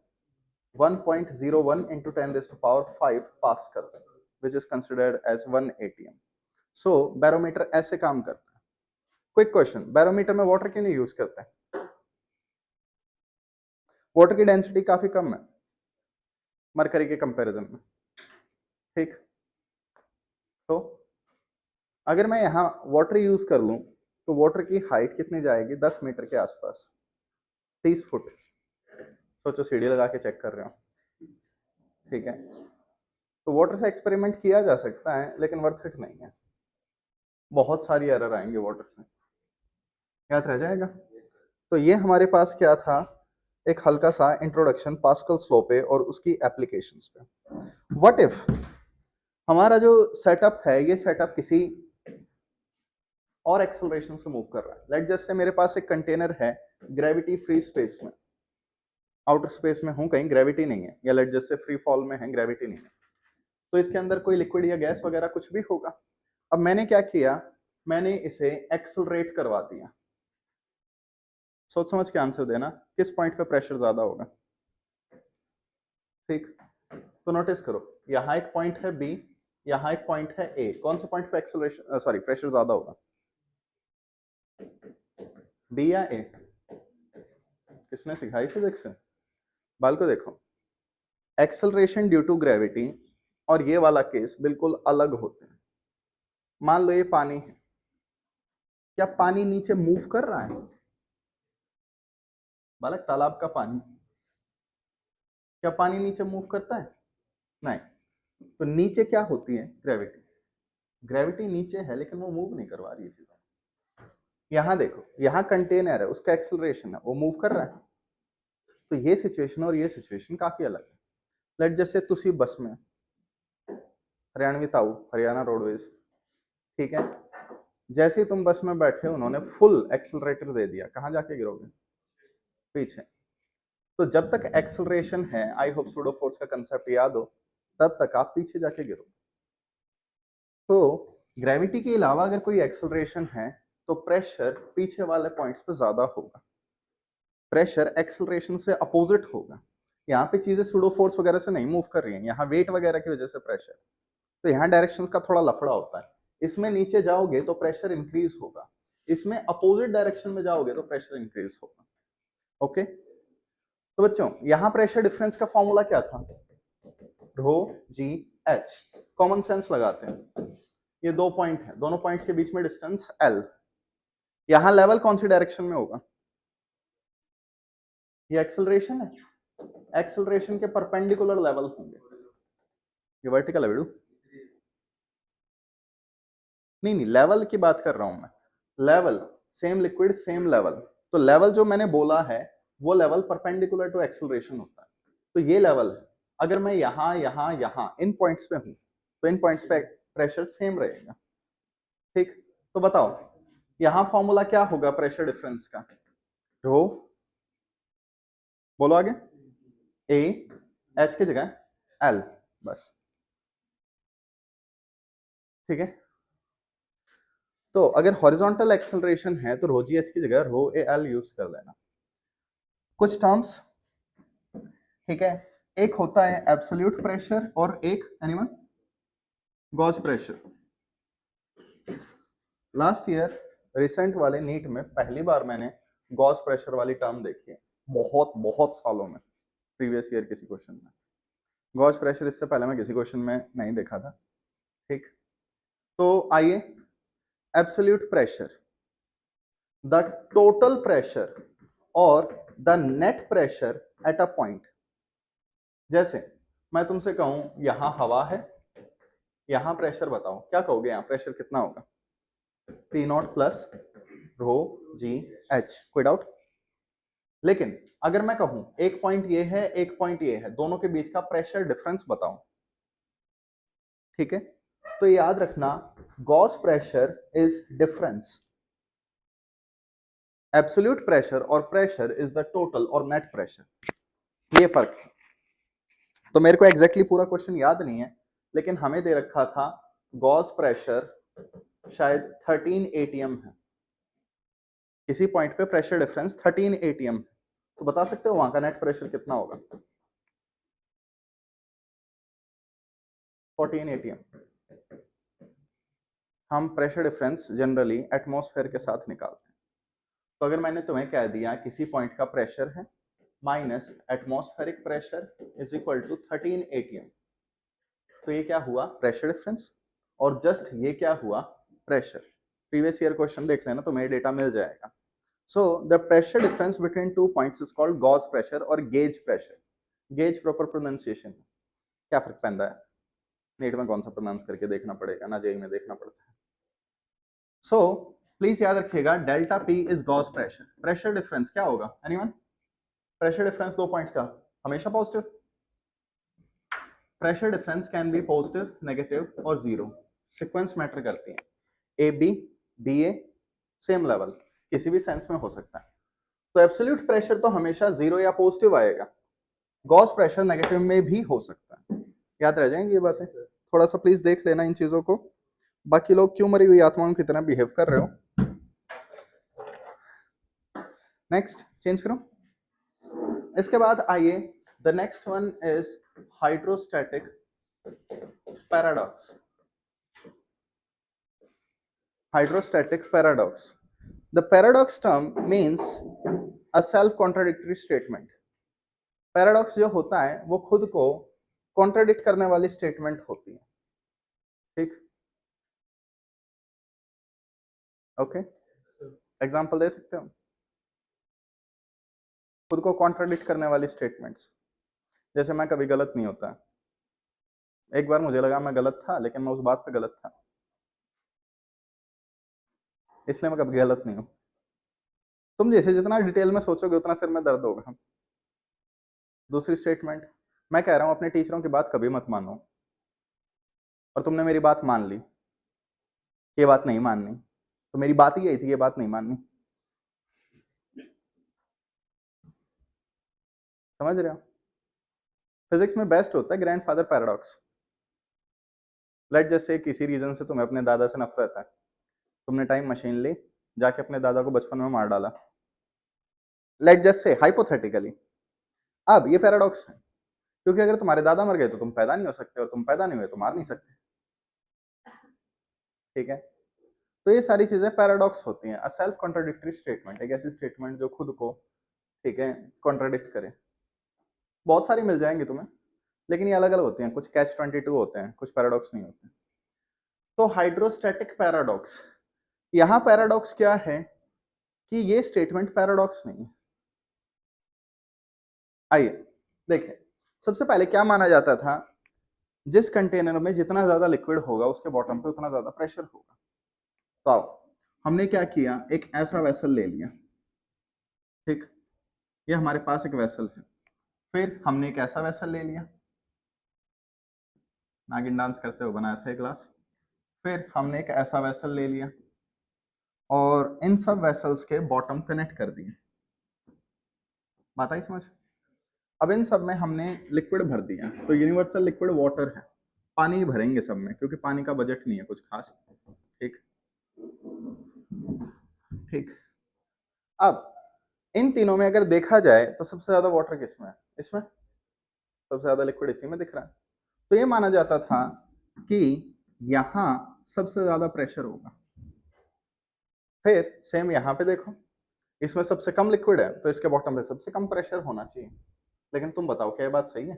1.01 into 10⁵ pascal, which is considered as 1 atm. So barometer ऐसे काम करता है। क्विक क्वेश्चन, बैरोमीटर में वाटर क्यों नहीं यूज करते हैं? वाटर की डेंसिटी काफी कम है मरकरी के कंपैरिजन में, ठीक। तो अगर मैं यहाँ वाटर यूज कर लूं तो वाटर की हाइट कितनी जाएगी? 10 मीटर के आसपास, 30 फुट। सोचो सीढ़ी लगा के चेक कर रहे हो, ठीक है। तो वाटर से एक्सपेरिमेंट किया जा सकता है लेकिन वर्थ इट नहीं है, बहुत सारी एरर आएंगे वाटर से, याद रह जाएगा। तो ये हमारे पास क्या था? एक हल्का सा इंट्रोडक्शन पास्कल्स लॉ पे और उसकी एप्लीकेशंस पे। व्हाट इफ हमारा जो सेटअप है, ये सेटअप किसी और एक्सेलरेशन से मूव कर रहा है। लेट जस्ट से मेरे पास एक कंटेनर है ग्रेविटी फ्री स्पेस में, आउटर स्पेस में हूं, कहीं ग्रेविटी नहीं है, या लेट जस्ट से फ्री फॉल में है, ग्रेविटी नहीं है। तो इसके अंदर कोई लिक्विड या गैस वगैरह कुछ भी होगा। अब मैंने क्या किया? मैंने इसे एक्सेलरेट करवा दिया। सोच समझ के आंसर देना, किस पॉइंट पे प्रेशर ज्यादा होगा, ठीक। तो नोटिस करो, यहाँ एक पॉइंट है बी, यहाँ एक पॉइंट है ए। कौन से पॉइंट पे एक्सेलरेशन सॉरी प्रेशर ज्यादा होगा? बी या ए? किसने सिखाई फिजिक्स से? बाल को देखो, एक्सेलरेशन ड्यू टू ग्रेविटी और ये वाला केस बिल्कुल अलग होते हैं। मान लो ये पानी है, क्या पानी नीचे मूव कर रहा है? बालक, तालाब का पानी, क्या पानी नीचे मूव करता है? नहीं। तो नीचे क्या होती है? ग्रेविटी। ग्रेविटी नीचे है लेकिन वो मूव नहीं करवा रही है चीजों। यहां देखो, यहां कंटेनर है, उसका एक्सेलरेशन है, वो मूव कर रहा है। तो ये सिचुएशन और ये सिचुएशन काफी अलग है। लेट जैसे तुसी बस में, हरियाणवी ताऊ, हरियाणा रोडवेज, ठीक है। जैसे ही तुम बस में बैठे, उन्होंने फुल एक्सेलरेटर दे दिया, कहां जाके गिरोगे? पीछे। तो जब तक एक्सेलरेशन है, आई होप सूडो फोर्स का कंसेप्ट याद हो, तब तक आप पीछे जाके गिरोगे। तो ग्रेविटी के अलावा अगर कोई एक्सेलरेशन है तो प्रेशर पीछे वाले पॉइंट्स पे ज्यादा होगा, प्रेशर एक्सेलरेशन से अपोजिट होगा। यहाँ पे चीजें सूडो फोर्स वगैरह से नहीं मूव कर रही हैं, यहाँ वेट वगैरह की वजह से प्रेशर। तो यहाँ डायरेक्शंस का थोड़ा लफड़ा होता है। इसमें नीचे जाओगे तो प्रेशर इंक्रीज होगा, इसमें अपोजिट डायरेक्शन में जाओगे तो प्रेशर इंक्रीज होगा। ओके, तो बच्चों यहाँ प्रेशर डिफरेंस का फॉर्मूला क्या था? रो जी एच। कॉमन सेंस लगाते हैं, ये दो पॉइंट है, दोनों पॉइंट्स के बीच में डिस्टेंस एल। यहां लेवल कौन सी डायरेक्शन में होगा? ये एक्सेलरेशन है, एक्सेलरेशन के परपेंडिकुलर लेवल होंगे। ये वर्टिकल है बेडू, नहीं नहीं, लेवल की बात कर रहा हूं मैं। Level, same liquid same level. तो लेवल जो मैंने बोला है वो लेवल परपेंडिकुलर टू एक्सेलरेशन होता है। तो ये लेवल है, अगर मैं यहां यहां यहां इन पॉइंट्स पे हूं तो इन पॉइंट्स पे प्रेशर सेम रहेगा, ठीक। तो बताओ यहां फॉर्मूला क्या होगा प्रेशर डिफरेंस का? रो, बोलो आगे, ए एच की जगह एल, बस, ठीक है। तो अगर हॉरिजॉन्टल एक्सेलरेशन है तो रो जी एच की जगह रो ए एल यूज कर लेना। कुछ टर्म्स, ठीक है, एक होता है एब्सोल्यूट प्रेशर और एक anyone gauge pressure. Last year recent वाले नीट में पहली बार मैंने गॉज प्रेशर वाली टर्म देखी है, बहुत बहुत सालों में, प्रीवियस ईयर किसी क्वेश्चन में। गॉज प्रेशर इससे पहले मैं किसी क्वेश्चन में नहीं देखा था, ठीक। तो आइए, absolute pressure, the total pressure और the net pressure at a point. जैसे मैं तुमसे कहूं यहां हवा है, यहां प्रेशर बताओ, क्या कहोगे? यहां प्रेशर कितना होगा? P not plus rho ji H, कोई डाउट? लेकिन अगर मैं कहूं एक पॉइंट ये है, एक पॉइंट ये है, दोनों के बीच का प्रेशर डिफरेंस बताओ, ठीक है? तो याद रखना, Gauss pressure is difference, absolute pressure और प्रेशर इज द टोटल और नेट प्रेशर, ये फर्क है। तो मेरे को एग्जैक्टली पूरा क्वेश्चन याद नहीं है, लेकिन हमें दे रखा था गॉस प्रेशर शायद 13 एटीएम है, किसी पॉइंट पे प्रेशर डिफरेंस 13 एटीएम, तो बता सकते हो वहां का नेट प्रेशर कितना होगा? 14 एटीएम। हम प्रेशर डिफरेंस जनरली एटमॉस्फेयर के साथ निकालते हैं। तो अगर मैंने तुम्हें कह दिया किसी पॉइंट का प्रेशर है minus atmospheric pressure is equal to 13 ATM, तो ये क्या हुआ? Pressure difference. और जस्ट ये क्या हुआ? प्रेशर। प्रीवियस ईयर क्वेश्चन देख लेना, तुम्हें डेटा मिल जाएगा। So the pressure difference between two points is called gauss pressure और gauge pressure. Gauge proper pronunciation क्या फर्क पैदा है? नीट में कौन सा प्रोनाउंस करके देखना पड़ेगा ना, जेई में देखना पड़ता है। सो प्लीज याद रखिएगा, delta P is gauge pressure. Pressure difference क्या होगा? एनीवन? प्रेशर डिफरेंस दो पॉइंट्स का हमेशा positive. Pressure difference can be positive, negative और जीरो, सीक्वेंस मैटर करती है। A B, B A, same level, किसी भी सेंस में हो सकता है। तो एब्सोल्यूट प्रेशर तो हमेशा जीरो या पॉजिटिव आएगा, गॉस प्रेशर नेगेटिव में भी हो सकता है। याद रह जाएंगी ये बातें, थोड़ा सा प्लीज देख लेना इन चीजों को। बाकी लोग क्यों मरी हुई आत्माओं की तरह बिहेव कर रहे हो? नेक्स्ट चेंज करो। इसके बाद आइए, the next one is hydrostatic paradox. Hydrostatic paradox. The paradox term means a self-contradictory statement. Paradox जो होता है वो खुद को कॉन्ट्राडिक्ट करने वाली स्टेटमेंट होती है, ठीक? ओके, एग्जांपल दे सकते हो? खुद को कॉन्ट्राडिक्ट करने वाली स्टेटमेंट्स, जैसे मैं कभी गलत नहीं होता। एक बार मुझे लगा मैं गलत था, लेकिन मैं उस बात पे गलत था, इसलिए मैं कभी गलत नहीं हूं। तुम जैसे जितना डिटेल में सोचोगे उतना सिर में दर्द होगा। दूसरी स्टेटमेंट, मैं कह रहा हूं अपने टीचरों की बात कभी मत मानो, और तुमने मेरी बात मान ली, ये बात नहीं माननी, तो मेरी बात ही यही थी, ये बात नहीं माननी। समझ रहे हो? फिजिक्स में बेस्ट होता है ग्रैंडफादर पैराडॉक्स। लेट जैसे किसी रीजन से तुम्हें अपने दादा से नफरत है, तुमने टाइम मशीन ली, जाके अपने दादा को बचपन में मार डाला। लेट जस्ट से हाइपोथेटिकली, अब ये पैराडॉक्स है, क्योंकि अगर तुम्हारे दादा मर गए तो तुम पैदा नहीं हो सकते, और तुम पैदा नहीं हुए तो मार नहीं सकते, ठीक है? तो ये सारी चीजें पैराडॉक्स होती हैं। अ सेल्फ कॉन्ट्राडिक्टरी स्टेटमेंट, एक ऐसी स्टेटमेंट जो खुद को, ठीक है, कॉन्ट्राडिक्ट करे। बहुत सारी मिल जाएंगी तुम्हें, लेकिन ये अलग अलग होती हैं, कुछ कैच 22 होते हैं, कुछ पैराडॉक्स नहीं होते। तो हाइड्रोस्टैटिक पैराडॉक्स, यहां पैराडॉक्स क्या है कि ये स्टेटमेंट पैराडॉक्स नहीं है। आइए देखिए, सबसे पहले क्या माना जाता था? जिस कंटेनर में जितना ज्यादा लिक्विड होगा उसके बॉटम पे उतना ज्यादा प्रेशर होगा। तो आओ, हमने क्या किया, एक ऐसा वेसल ले लिया, ठीक? ये हमारे पास एक वेसल है। फिर हमने एक ऐसा वेसल ले लिया, नागिन डांस करते हुए बनाया था एक ग्लास। फिर हमने एक ऐसा वेसल ले लिया, और इन सब वेसल्स के बॉटम कनेक्ट कर दिए। बात आई समझ? अब इन सब में हमने लिक्विड भर दिया, तो यूनिवर्सल लिक्विड वाटर है, पानी ही भरेंगे सब में, क्योंकि पानी का बजट नहीं है कुछ खास, ठीक? ठीक। अब इन तीनों में अगर देखा जाए तो सबसे ज्यादा वाटर किसमें है? इसमें। सबसे ज्यादा लिक्विड इसी में दिख रहा है। तो ये माना जाता था कि यहां सबसे ज्यादा प्रेशर होगा। फिर सेम यहां पे देखो, इसमें सबसे कम लिक्विड है, तो इसके बॉटम पे सबसे कम प्रेशर होना चाहिए। लेकिन तुम बताओ क्या ये बात सही है?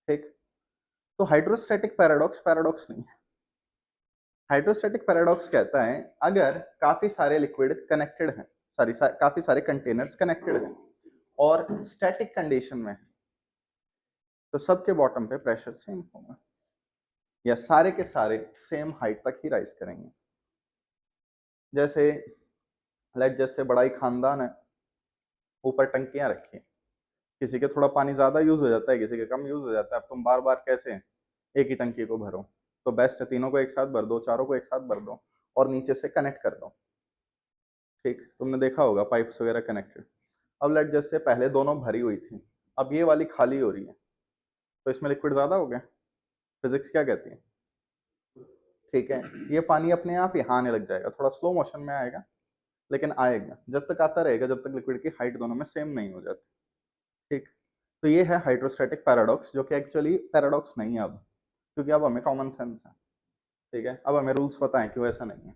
ठीक। तो हाइड्रोस्टैटिक पैराडॉक्स पैराडॉक्स नहीं है। हाइड्रोस्टैटिक पैराडॉक्स कहता है अगर काफी सारे लिक्विड कनेक्टेड हैं, काफी सारे कंटेनर्स कनेक्टेड हैं और स्टैटिक कंडीशन में है, तो सबके बॉटम पे प्रेशर सेम होगा या सारे के सारे सेम हाइट तक ही राइज करेंगे। जैसे लेट जैसे बड़ा ही खानदान है, ऊपर टंकियां रखी हैं, किसी के थोड़ा पानी ज्यादा यूज हो जाता है, किसी के कम यूज हो जाता है। अब तुम बार बार कैसे एक ही टंकी को भरो? तो बेस्ट है तीनों को एक साथ भर दो, चारों को एक साथ भर दो और नीचे से कनेक्ट कर दो। ठीक, तुमने देखा होगा पाइप्स वगैरह कनेक्टेड। अब लेट जैसे पहले दोनों भरी हुई थी, अब ये वाली खाली हो रही है, तो इसमें लिक्विड ज्यादा हो गया। फिजिक्स क्या कहती है? ठीक है, ये पानी अपने आप यहाँ आने लग जाएगा, थोड़ा स्लो मोशन में आएगा लेकिन आएगा। जब तक आता रहेगा जब तक लिक्विड की हाइट दोनों में सेम नहीं हो जाती। ठीक, तो ये है हाइड्रोस्टैटिक पैराडॉक्स, जो कि एक्चुअली पैराडॉक्स नहीं है अब, क्योंकि अब हमें कॉमन सेंस है। ठीक है, अब हमें रूल्स पता है क्यों ऐसा नहीं है।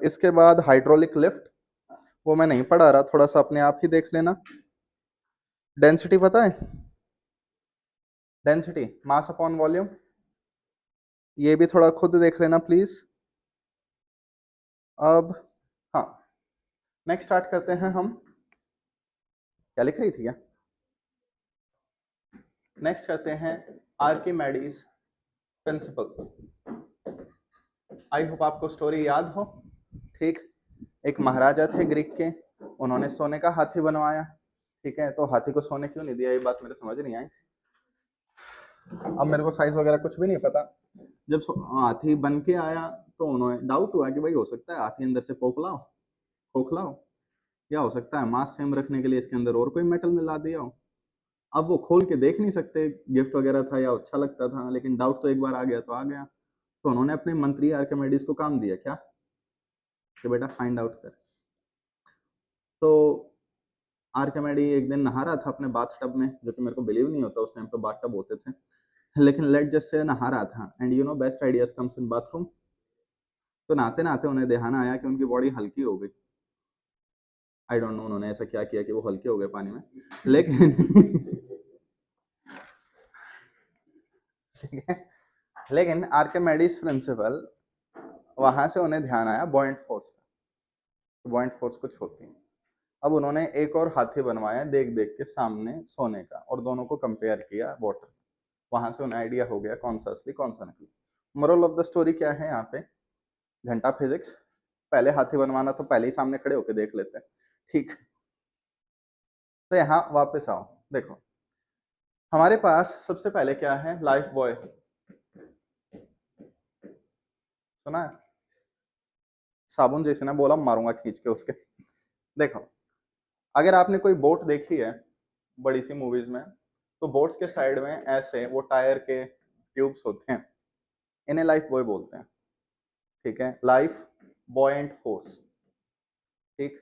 इसके बाद हाइड्रोलिक लिफ्ट, वो मैं नहीं पढ़ा रहा, थोड़ा सा अपने आप ही देख लेना। डेंसिटी पता है? डेंसिटी मास अपॉन वॉल्यूम, ये भी थोड़ा खुद देख लेना प्लीज। अब हाँ, नेक्स्ट स्टार्ट करते हैं हम। क्या लिख रही थी क्या? नेक्स्ट करते हैं आर्किमेडीज प्रिंसिपल। आई होप आपको स्टोरी याद हो। ठीक, एक महाराजा थे ग्रीक के, उन्होंने सोने का हाथी बनवाया। ठीक है, तो हाथी को सोने क्यों नहीं दिया, ये बात मेरे समझ नहीं आई। अब मेरे को साइज वगैरह कुछ भी नहीं पता। जब हाथी बन के आया तो उन्होंने डाउट हुआ कि भाई हो सकता है हाथी अंदर से पोखला हो, या हो सकता है मास सेम रखने के लिए इसके अंदर और कोई मेटल मिला दिया हो। अब वो खोल के देख नहीं सकते, गिफ्ट वगैरह था या अच्छा लगता था, लेकिन डाउट तो एक बार आ गया तो आ गया। तो उन्होंने अपने मंत्री आर्किमेडीज को काम दिया क्या कि बेटा फाइंड आउट कर। तो आर्किमेडी एक दिन नहा रहा था अपने बाथ टब में, जो कि मेरे को बिलीव नहीं होता, उस टाइम पे बाथ टब होते थे, लेकिन लेट जस्ट से नहा रहा था। And you know best ideas comes in bathroom. तो नहाते नहाते उन्हें ध्यान आया कि उनकी बॉडी हल्की हो गई। आई डोंट नो उन्होंने ऐसा क्या किया कि वो हल्के हो गए पानी में, लेकिन ठीक है, लेकिन आर्किमेडीज प्रिंसिपल, वहां से उन्हें ध्यान आया बॉयंट फोर्स का। बॉयंट फोर्स कुछ होती है। अब उन्होंने एक और हाथी बनवाया देख देख के सामने सोने का, और दोनों को कंपेयर किया वाटर। वहां से उन्हें आइडिया हो गया कौन सा असली कौन सा नकली। मोरल ऑफ द स्टोरी क्या है यहाँ पे? घंटा फिजिक्स, पहले हाथी बनवाना तो पहले ही सामने खड़े होके देख लेते हैं। ठीक, तो यहाँ वापस आओ, देखो हमारे पास सबसे पहले क्या है, लाइफ बॉय। सुना है? साबुन जैसे ना बोला, मारूंगा खींच के उसके। देखो, अगर आपने कोई बोट देखी है बड़ी सी मूवीज में, तो बोट्स के साइड में ऐसे वो टायर के ट्यूब्स होते हैं, इन्हें लाइफ बॉय बोलते हैं। ठीक है, लाइफ बॉयंट फोर्स। ठीक,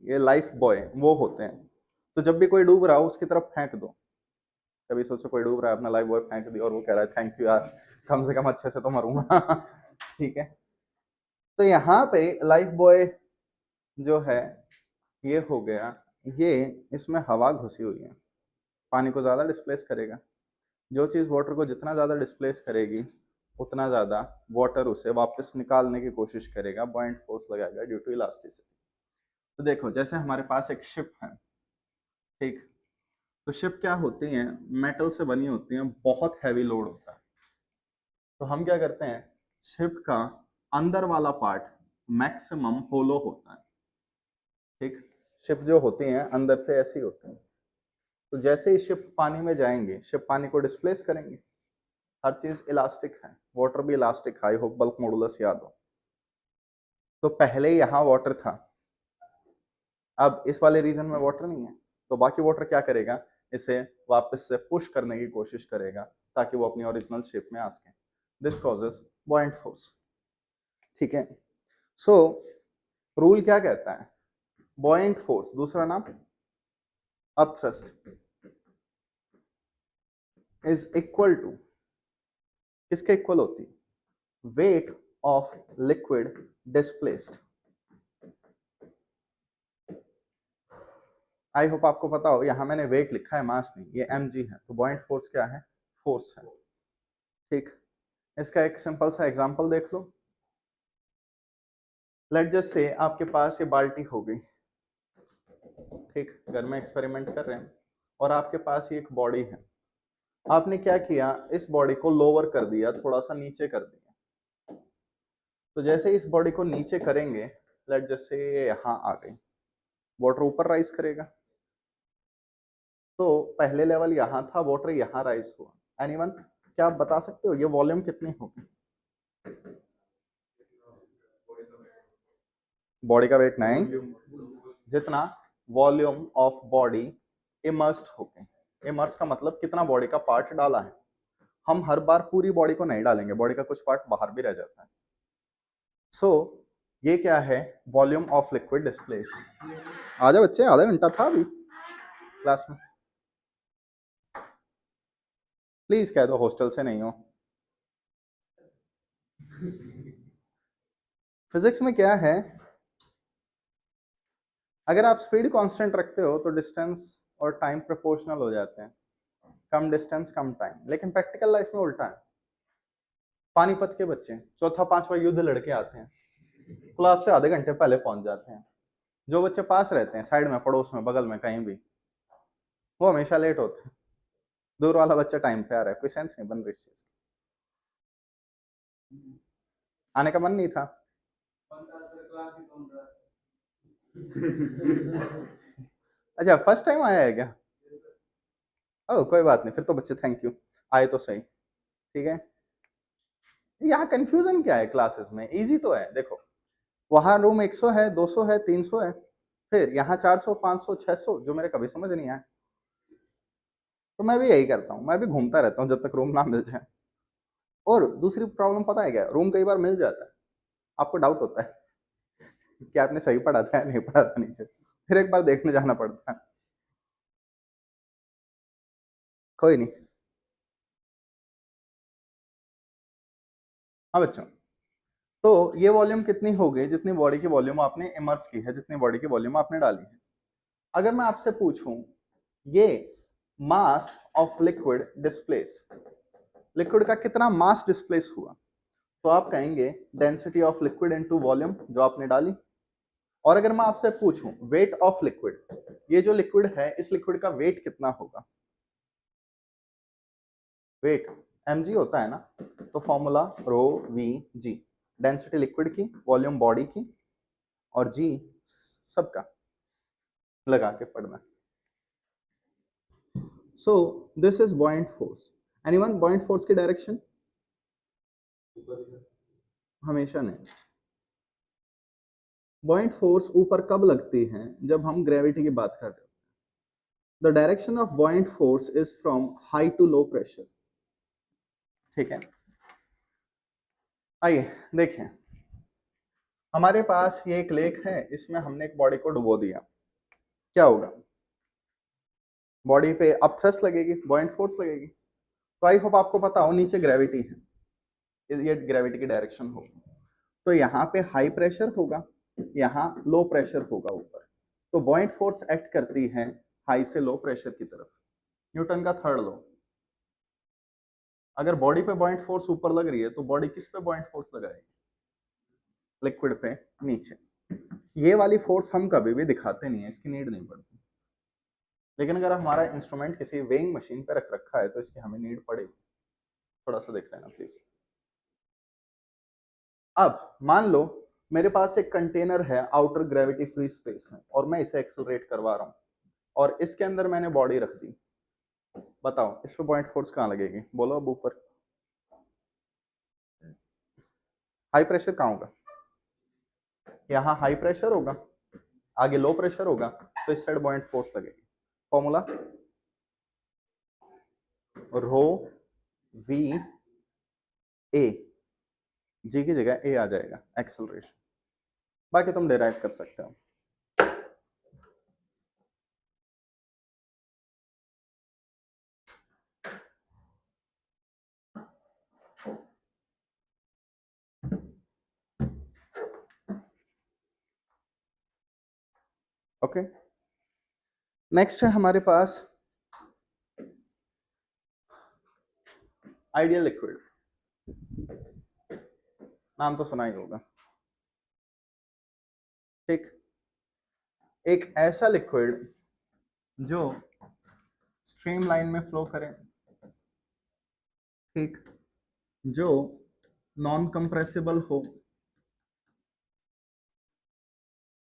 ये लाइफ बॉय वो होते हैं। तो जब भी कोई डूब रहा हो उसकी तरफ फेंक दो। कभी सोचो कोई डूब रहा है, अपना लाइफ बॉय फेंक दिया और वो कह रहा है थैंक यू यार, कम से कम अच्छे से तो मरूंगा। ठीक है, तो यहाँ पे लाइफ बॉय जो है ये हो गया, ये इसमें हवा घुसी हुई है, पानी को ज्यादा डिस्प्लेस करेगा। जो चीज वाटर को जितना ज्यादा डिस्प्लेस करेगी उतना ज्यादा वाटर उसे वापस निकालने की कोशिश करेगा, बॉयंट फोर्स लगाएगा ड्यू टू इलास्टिसिटी। तो देखो जैसे हमारे पास एक शिप है। ठीक, तो शिप क्या होती हैं, मेटल से बनी होती हैं, बहुत हैवी लोड होता है। तो हम क्या करते हैं, शिप का अंदर वाला पार्ट मैक्सिमम होलो होता है। ठीक, शिप जो होती हैं अंदर से ऐसी होती हैं। तो जैसे ही शिप पानी में जाएंगे, शिप पानी को डिस्प्लेस करेंगे। हर चीज इलास्टिक है, वाटर भी इलास्टिक है। आई होप बल्क मॉडुलस याद हो। तो पहले यहाँ वाटर था, अब इस वाले रीजन में वाटर नहीं है, तो बाकी वाटर क्या करेगा, इसे वापस से पुश करने की कोशिश करेगा ताकि वो अपनी ओरिजिनल शेप में आ सके। This causes buoyant force. ठीक है, सो रूल क्या कहता है, बॉयंट फोर्स दूसरा नाम अपथ्रस्ट इज इक्वल टू, किसके इक्वल होती है, weight of liquid displaced. I hope आपको पता हो, यहां मैंने वेट लिखा है, मास नहीं, ये mg है। तो बॉयंट फोर्स क्या है, फोर्स है। ठीक, इसका एक सिंपल सा एग्जांपल देख लो। लेट जस्ट से आपके पास ये बाल्टी हो गई। ठीक, घर में एक्सपेरिमेंट कर रहे हैं, और आपके पास ये एक बॉडी है। आपने क्या किया, इस बॉडी को लोअर कर दिया, थोड़ा सा नीचे कर दिया। तो जैसे इस बॉडी को नीचे करेंगे, लेट जैसे यहां आ गई, वाटर ऊपर राइज करेगा। तो पहले लेवल यहां था, वाटर यहां राइज हुआ। एनीवन, क्या आप बता सकते हो ये वॉल्यूम कितनी होगी? बॉडी का वेट नहीं, जितना वॉल्यूम ऑफ बॉडी इमर्स्ड हो गई। इमर्स का मतलब कितना बॉडी का पार्ट डाला है। हम हर बार पूरी बॉडी को नहीं डालेंगे, बॉडी का कुछ पार्ट बाहर भी रह जाता है। सो ये क्या है, वॉल्यूम ऑफ लिक्विड डिस्प्लेस्ड। आ जाओ बच्चे, आधा घंटा था अभी क्लास में। प्लीज कह दो हॉस्टल से नहीं हो। फिजिक्स में क्या है, अगर आप स्पीड कांस्टेंट रखते हो तो डिस्टेंस और टाइम प्रोपोर्शनल हो जाते हैं। कम डिस्टेंस कम टाइम। लेकिन प्रैक्टिकल लाइफ में उल्टा है। पानीपत के बच्चे चौथा पांचवा युद्ध लड़के आते हैं, क्लास से आधे घंटे पहले पहुंच जाते हैं। जो बच्चे पास रहते हैं, साइड में, पड़ोस में, बगल में, कहीं भी, वो हमेशा लेट होते हैं। दूर वाला बच्चा टाइम पे आ रहा है, कोई सेंस नहीं बन रही इस चीज की। आने का मन नहीं था। अच्छा, फर्स्ट टाइम आया है क्या? ओह कोई बात नहीं, फिर तो बच्चे थैंक यू, आए तो सही। ठीक है, यहाँ कंफ्यूजन क्या है क्लासेस में? इजी तो है। देखो, वहां रूम 100 है, 200 है, 300 है, फिर यहाँ 400, 500, 600, जो मेरे कभी समझ नहीं आया। तो मैं भी यही करता हूँ, मैं भी घूमता रहता हूँ जब तक रूम ना मिल जाए। और दूसरी प्रॉब्लम पता है क्या, रूम कई बार मिल जाता है, आपको डाउट होता है कि आपने सही पढ़ा था या नहीं पढ़ा था नीचे, फिर एक बार देखने जाना पड़ता है। कोई नहीं। हाँ बच्चों, तो ये वॉल्यूम कितनी हो गई, जितनी बॉडी की वॉल्यूम आपने इमर्स की है, जितनी बॉडी की वॉल्यूम आपने डाली है। अगर मैं आपसे पूछूं ये mass of liquid displace, liquid का कितना मास डिस्प्लेस हुआ, तो आप कहेंगे density of liquid into volume जो आपने डाली। और अगर मैं आपसे पूछूं वेट ऑफ लिक्विड, ये जो लिक्विड है इस लिक्विड का वेट कितना होगा? वेट mg होता है ना, तो formula row we ji, density liquid की, वॉल्यूम बॉडी की, और जी सबका लगा के पढ़ना। So this is बॉइंट force. Anyone, बॉइंट force की डायरेक्शन? हमेशा नहीं। बॉइंट फोर्स ऊपर कब लगती है? जब हम ग्रेविटी की बात कर रहे हैं। The direction of buoyant force is from high to low pressure. ठीक है, आइए देखें। हमारे पास ये एक लेक है, इसमें हमने एक बॉडी को डुबो दिया, क्या होगा? बॉडी पे अप थ्रस्ट लगेगी, बॉइंट फोर्स लगेगी। तो आई होप आपको पता हो नीचे ग्रेविटी है, ये ग्रेविटी की डायरेक्शन होगी। तो यहाँ पे हाई प्रेशर होगा, यहाँ लो प्रेशर होगा ऊपर। तो बॉइंट फोर्स एक्ट करती है हाई से लो प्रेशर की तरफ, न्यूटन का थर्ड लॉ। अगर बॉडी पे बॉइंट फोर्स ऊपर लग रही है तो बॉडी किस पे बॉइंट फोर्स लगाएगी? लिक्विड पे नीचे। ये वाली फोर्स हम कभी भी दिखाते नहीं है, इसकी नीड नहीं पड़ती। लेकिन अगर हमारा इंस्ट्रूमेंट किसी वेइंग मशीन पे रख रखा है तो इसकी हमें नीड पड़ेगी। थोड़ा सा देख लेना प्लीज। अब मान लो मेरे पास एक कंटेनर है आउटर ग्रेविटी फ्री स्पेस में, और मैं इसे एक्सेलरेट करवा रहा हूं, और इसके अंदर मैंने बॉडी रख दी। बताओ इस पे पॉइंट फोर्स कहां लगेगी? बोलो अब ऊपर। हाई प्रेशर कहां होगा? यहाँ हाई प्रेशर होगा, आगे लो प्रेशर होगा, तो इस साइड पॉइंट फोर्स लगेगी। फॉर्मूला रो वी ए, जी की जगह ए आ जाएगा, एक्सेलरेशन। बाकी तुम डिराइव कर सकते हो। ओके, नेक्स्ट है हमारे पास आइडियल लिक्विड। नाम तो सुना ही होगा। ठीक, एक ऐसा लिक्विड जो स्ट्रीम लाइन में फ्लो करें, ठीक, जो नॉन कंप्रेसिबल हो,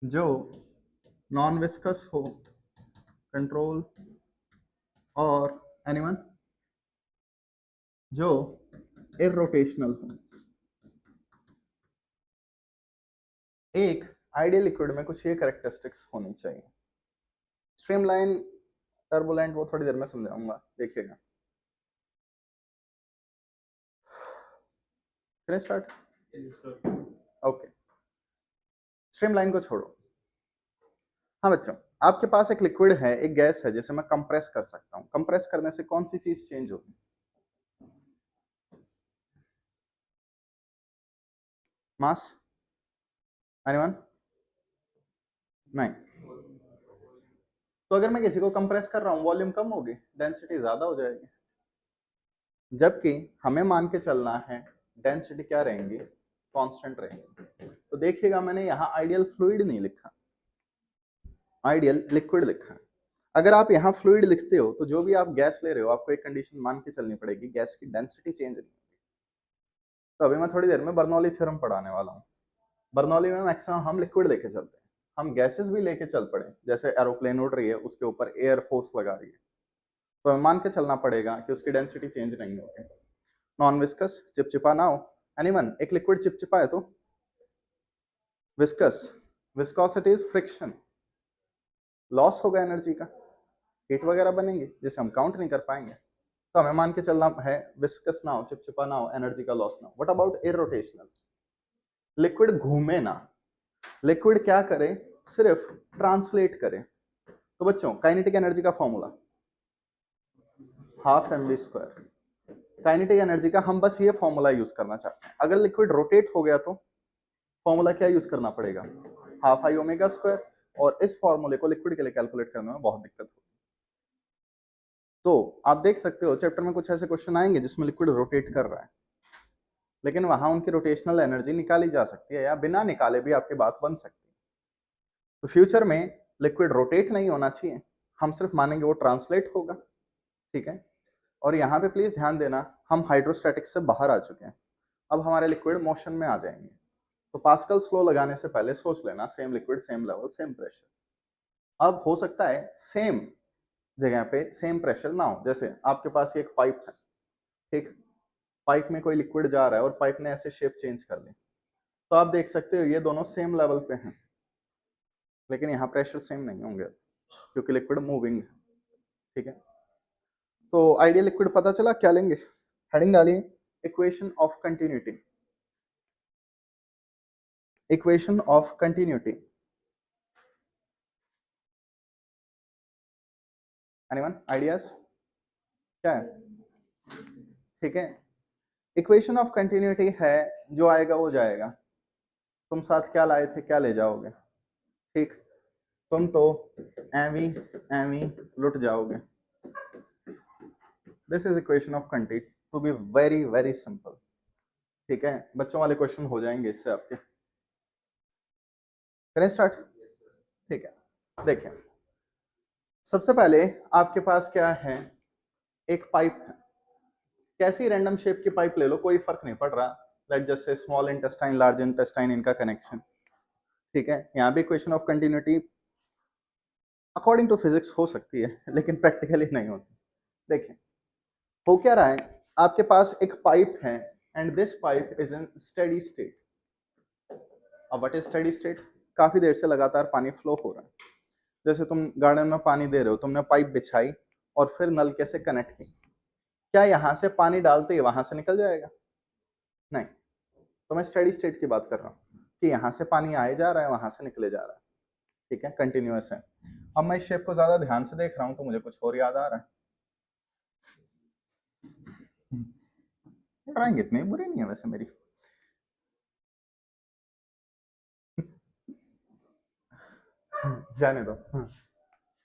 जो नॉन विस्कस हो, कंट्रोल, और एनीवन जो इरोटेशनल हो। एक आइडियल लिक्विड में कुछ ये कैरेक्टरिस्टिक्स होनी चाहिए। स्ट्रीमलाइन, टर्बुलेंट, वो थोड़ी देर में समझाऊंगा, देखिएगा। करें स्टार्ट? ओके, स्ट्रीमलाइन को छोड़ो। हाँ बच्चों, आपके पास एक लिक्विड है, एक गैस है, जिसे मैं कंप्रेस कर सकता हूं। कंप्रेस करने से कौन सी चीज चेंज होगी? मास? एनीवन? नहीं। तो अगर मैं किसी को कंप्रेस कर रहा हूं, वॉल्यूम कम होगी, डेंसिटी ज्यादा हो जाएगी। जबकि हमें मान के चलना है डेंसिटी क्या रहेंगी? कांस्टेंट रहेंगी। तो देखिएगा, मैंने यहाँ आइडियल फ्लूइड नहीं लिखा, आइडियल लिक्विड लिखा है। अगर आप यहाँ फ्लूइड लिखते हो तो जो भी आप गैस ले रहे हो, आपको एक कंडीशन मान के चलनी पड़ेगी, गैस की डेंसिटी चेंज नहीं होगी। तो अभी मैं थोड़ी देर में बर्नौली थ्योरम पढ़ाने वाला हूँ। बर्नौली में मैक्सिमम हम लिक्विड लेके चलते हैं, हम गैसेस भी लेके चल पड़े, जैसे एरोप्लेन उड़ रही है, उसके ऊपर एयर फोर्स लगा रही है, तो हमें मान के चलना पड़ेगा कि उसकी डेंसिटी चेंज नहीं होगी। नॉन विस्कस, चिपचिपा ना हो। एनीवन, एक लिक्विड चिपचिपा है तो viscous, viscosity is friction, loss होगा एनर्जी का, हीट वगैरह बनेंगे जिसे हम काउंट नहीं कर पाएंगे। तो हमें मान के चलना है विस्कस ना हो, चिपचिपा ना हो, एनर्जी का लॉस ना हो। What about irrotational? लिक्विड घूमे ना, लिक्विड क्या करे? सिर्फ ट्रांसलेट करे। तो बच्चों, काइनेटिक एनर्जी का formula half M V square. Kinetic energy का हम बस ये फॉर्मूला यूज करना चाहते हैं। अगर लिक्विड रोटेट हो गया तो फॉर्मूला क्या यूज करना पड़ेगा? Half I omega square. और इस फॉर्मूले को लिक्विड के लिए कैलकुलेट करने में बहुत दिक्कत होगी। तो आप देख सकते हो चैप्टर में कुछ ऐसे क्वेश्चन आएंगे जिसमें लिक्विड रोटेट कर रहा है, लेकिन वहां उनकी रोटेशनल एनर्जी निकाली जा सकती है, या बिना निकाले भी आपकी बात बन सकती है। तो फ्यूचर में लिक्विड रोटेट नहीं होना चाहिए, हम सिर्फ मानेंगे वो ट्रांसलेट होगा, ठीक है। और यहाँ पे प्लीज ध्यान देना, हम हाइड्रोस्टैटिक्स से बाहर आ चुके हैं, अब हमारे लिक्विड मोशन में आ जाएंगे। तो पास्कल्स लॉ लगाने से पहले सोच लेना, same liquid, same level, same pressure. अब हो सकता है सेम जगह पे सेम प्रेशर ना हो। जैसे आपके पास एक पाइप है, ठीक, पाइप में कोई लिक्विड जा रहा है और पाइप ने ऐसे शेप चेंज कर ली, तो आप देख सकते हो ये दोनों सेम लेवल पे हैं, लेकिन यहाँ प्रेशर सेम नहीं होंगे क्योंकि लिक्विड मूविंग है, ठीक है। तो आइडियल लिक्विड पता चला, क्या लेंगे? हेडिंग डालिए, equation of continuity, equation of continuity. Anyone ideas? क्या है? ठीक है, इक्वेशन ऑफ कंटिन्यूटी है जो आएगा वो जाएगा। तुम साथ क्या लाए थे, क्या ले जाओगे, ठीक, तुम तो एवी एवी लुट जाओगे। This is equation of continuity, to be very very simple, ठीक है। बच्चों वाले क्वेश्चन हो जाएंगे इससे आपके। करें स्टार्ट? ठीक है, देखें, सबसे पहले आपके पास क्या है? एक पाइप है, कैसी रैंडम शेप की पाइप ले लो, कोई फर्क नहीं पड़ रहा। Let just say small intestine, large intestine, इनका कनेक्शन, ठीक है। यहाँ भी equation of continuity according to physics हो सकती है, लेकिन प्रैक्टिकली नहीं होती। देखें, हो क्या रहा है, आपके पास एक पाइप है and this pipe is in steady state. अब व्हाट इज स्टेडी स्टेट? काफी देर से लगातार पानी फ्लो हो रहा है। जैसे तुम गार्डन में पानी दे रहे हो, तुमने पाइप बिछाई और फिर नलके से कनेक्ट की, क्या यहाँ से पानी डालते ही वहां से निकल जाएगा? नहीं। तो मैं स्टेडी स्टेट की बात कर रहा हूँ कि यहाँ से पानी आए जा रहा है, वहां से निकले जा रहा है, ठीक है, कंटिन्यूअस है। अब मैं इस शेप को ज्यादा ध्यान से देख रहा हूँ तो मुझे कुछ और याद आ रहा है। ड्राइंग इतनी बुरी नहीं है वैसे मेरी। जाने दो,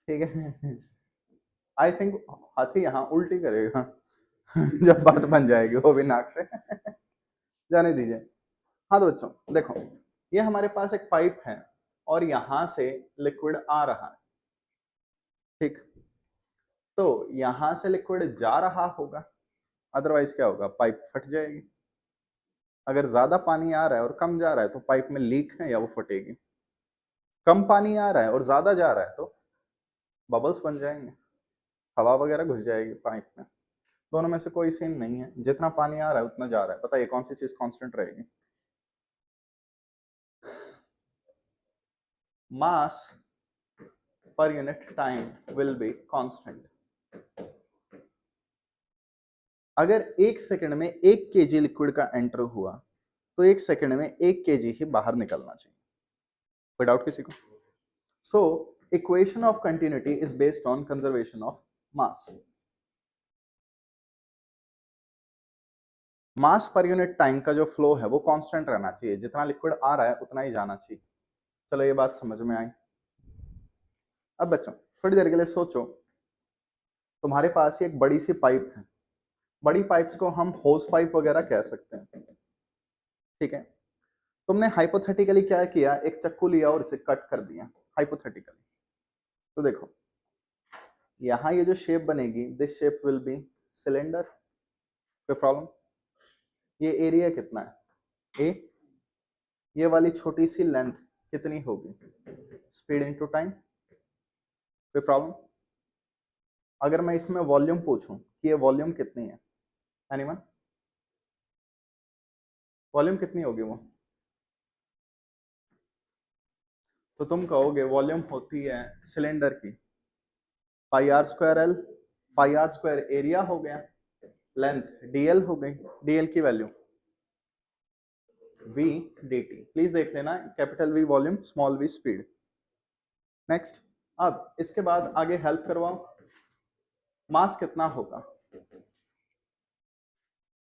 ठीक है। आई थिंक हाथी यहाँ उल्टी करेगा जब बात बन जाएगी, वो भी नाक से जाने दीजिए। हाँ तो बच्चों देखो, ये हमारे पास एक पाइप है और यहां से लिक्विड आ रहा है, ठीक। तो यहां से लिक्विड जा रहा होगा, अदरवाइज क्या होगा, पाइप फट जाएगी। अगर ज्यादा पानी आ रहा है और कम जा रहा है तो पाइप में लीक है या वो फटेगी। कम पानी आ रहा है और ज्यादा जा रहा है तो बबल्स बन जाएंगे, हवा वगैरह घुस जाएगी पाइप में। दोनों में से कोई सीन नहीं है, जितना पानी आ रहा है उतना जा रहा है। बताइए कौन सी चीज कांस्टेंट रहेगी? Mass per unit time will be constant. अगर 1 सेकंड में 1 kg लिक्विड का एंटर हुआ तो 1 सेकंड में 1 kg ही बाहर निकलना चाहिए। कोई डाउट किसी को? So equation of continuity is based on conservation of mass. Mass per unit time का जो फ्लो है वो कांस्टेंट रहना चाहिए, जितना लिक्विड आ रहा है उतना ही जाना चाहिए। चलो ये बात समझ में आई। अब बच्चों थोड़ी देर के लिए सोचो, तुम्हारे पास एक बड़ी सी पाइप है। बड़ी पाइप्स को हम होस पाइप वगैरह कह सकते हैं, ठीक है। तुमने हाइपोथेटिकली क्या किया, एक चाकू लिया और इसे कट कर दिया हाइपोथेटिकली। तो देखो यहां ये जो शेप बनेगी, this shape will be cylinder. कोई प्रॉब्लम? ये एरिया कितना है, ए। ये वाली छोटी सी लेंथ कितनी होगी, स्पीड इनटू टाइम। कोई प्रॉब्लम? अगर मैं इसमें वॉल्यूम पूछूं कि ये वॉल्यूम कितनी है, एनीवन? वॉल्यूम कितनी होगी वो? तो तुम कहोगे वॉल्यूम होती है सिलेंडर की pi r square l. Pi r square area हो गया, लेंथ डीएल हो गई। डीएल की value v d t. Please देख लेना, capital v volume, small v speed. Next, अब इसके बाद आगे हेल्प करवाओ। मास कितना होगा?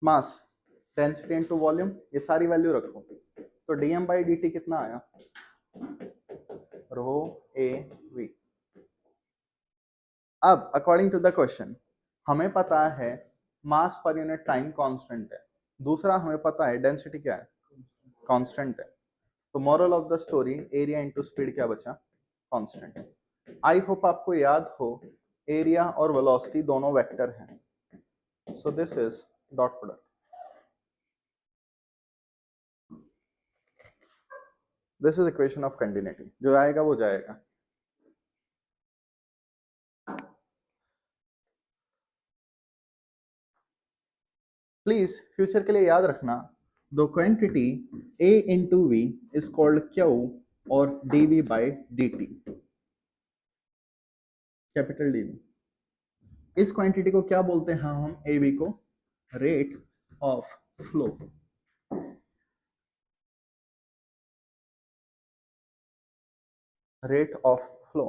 मास डेंसिटी इनटू वॉल्यूम, ये सारी वैल्यू रखो। तो डीएम बाई डी टी कितना आया, रो ए वी। अब अकॉर्डिंग टू द क्वेश्चन हमें पता है मास पर यूनिट टाइम कांस्टेंट है, दूसरा हमें पता है डेंसिटी क्या है, कांस्टेंट है। तो moral of the story, area into speed क्या बचा, कांस्टेंट। आई होप आपको याद हो एरिया और वेलोसिटी दोनों वेक्टर हैं, so this is dot product. This is equation of continuity, जो आएगा वो जाएगा। प्लीज फ्यूचर के लिए याद रखना, the quantity a into V is called Q और dv by dt, capital dv। इस क्वांटिटी को क्या बोलते हैं हम, ए वी को rate of flow. Rate of flow.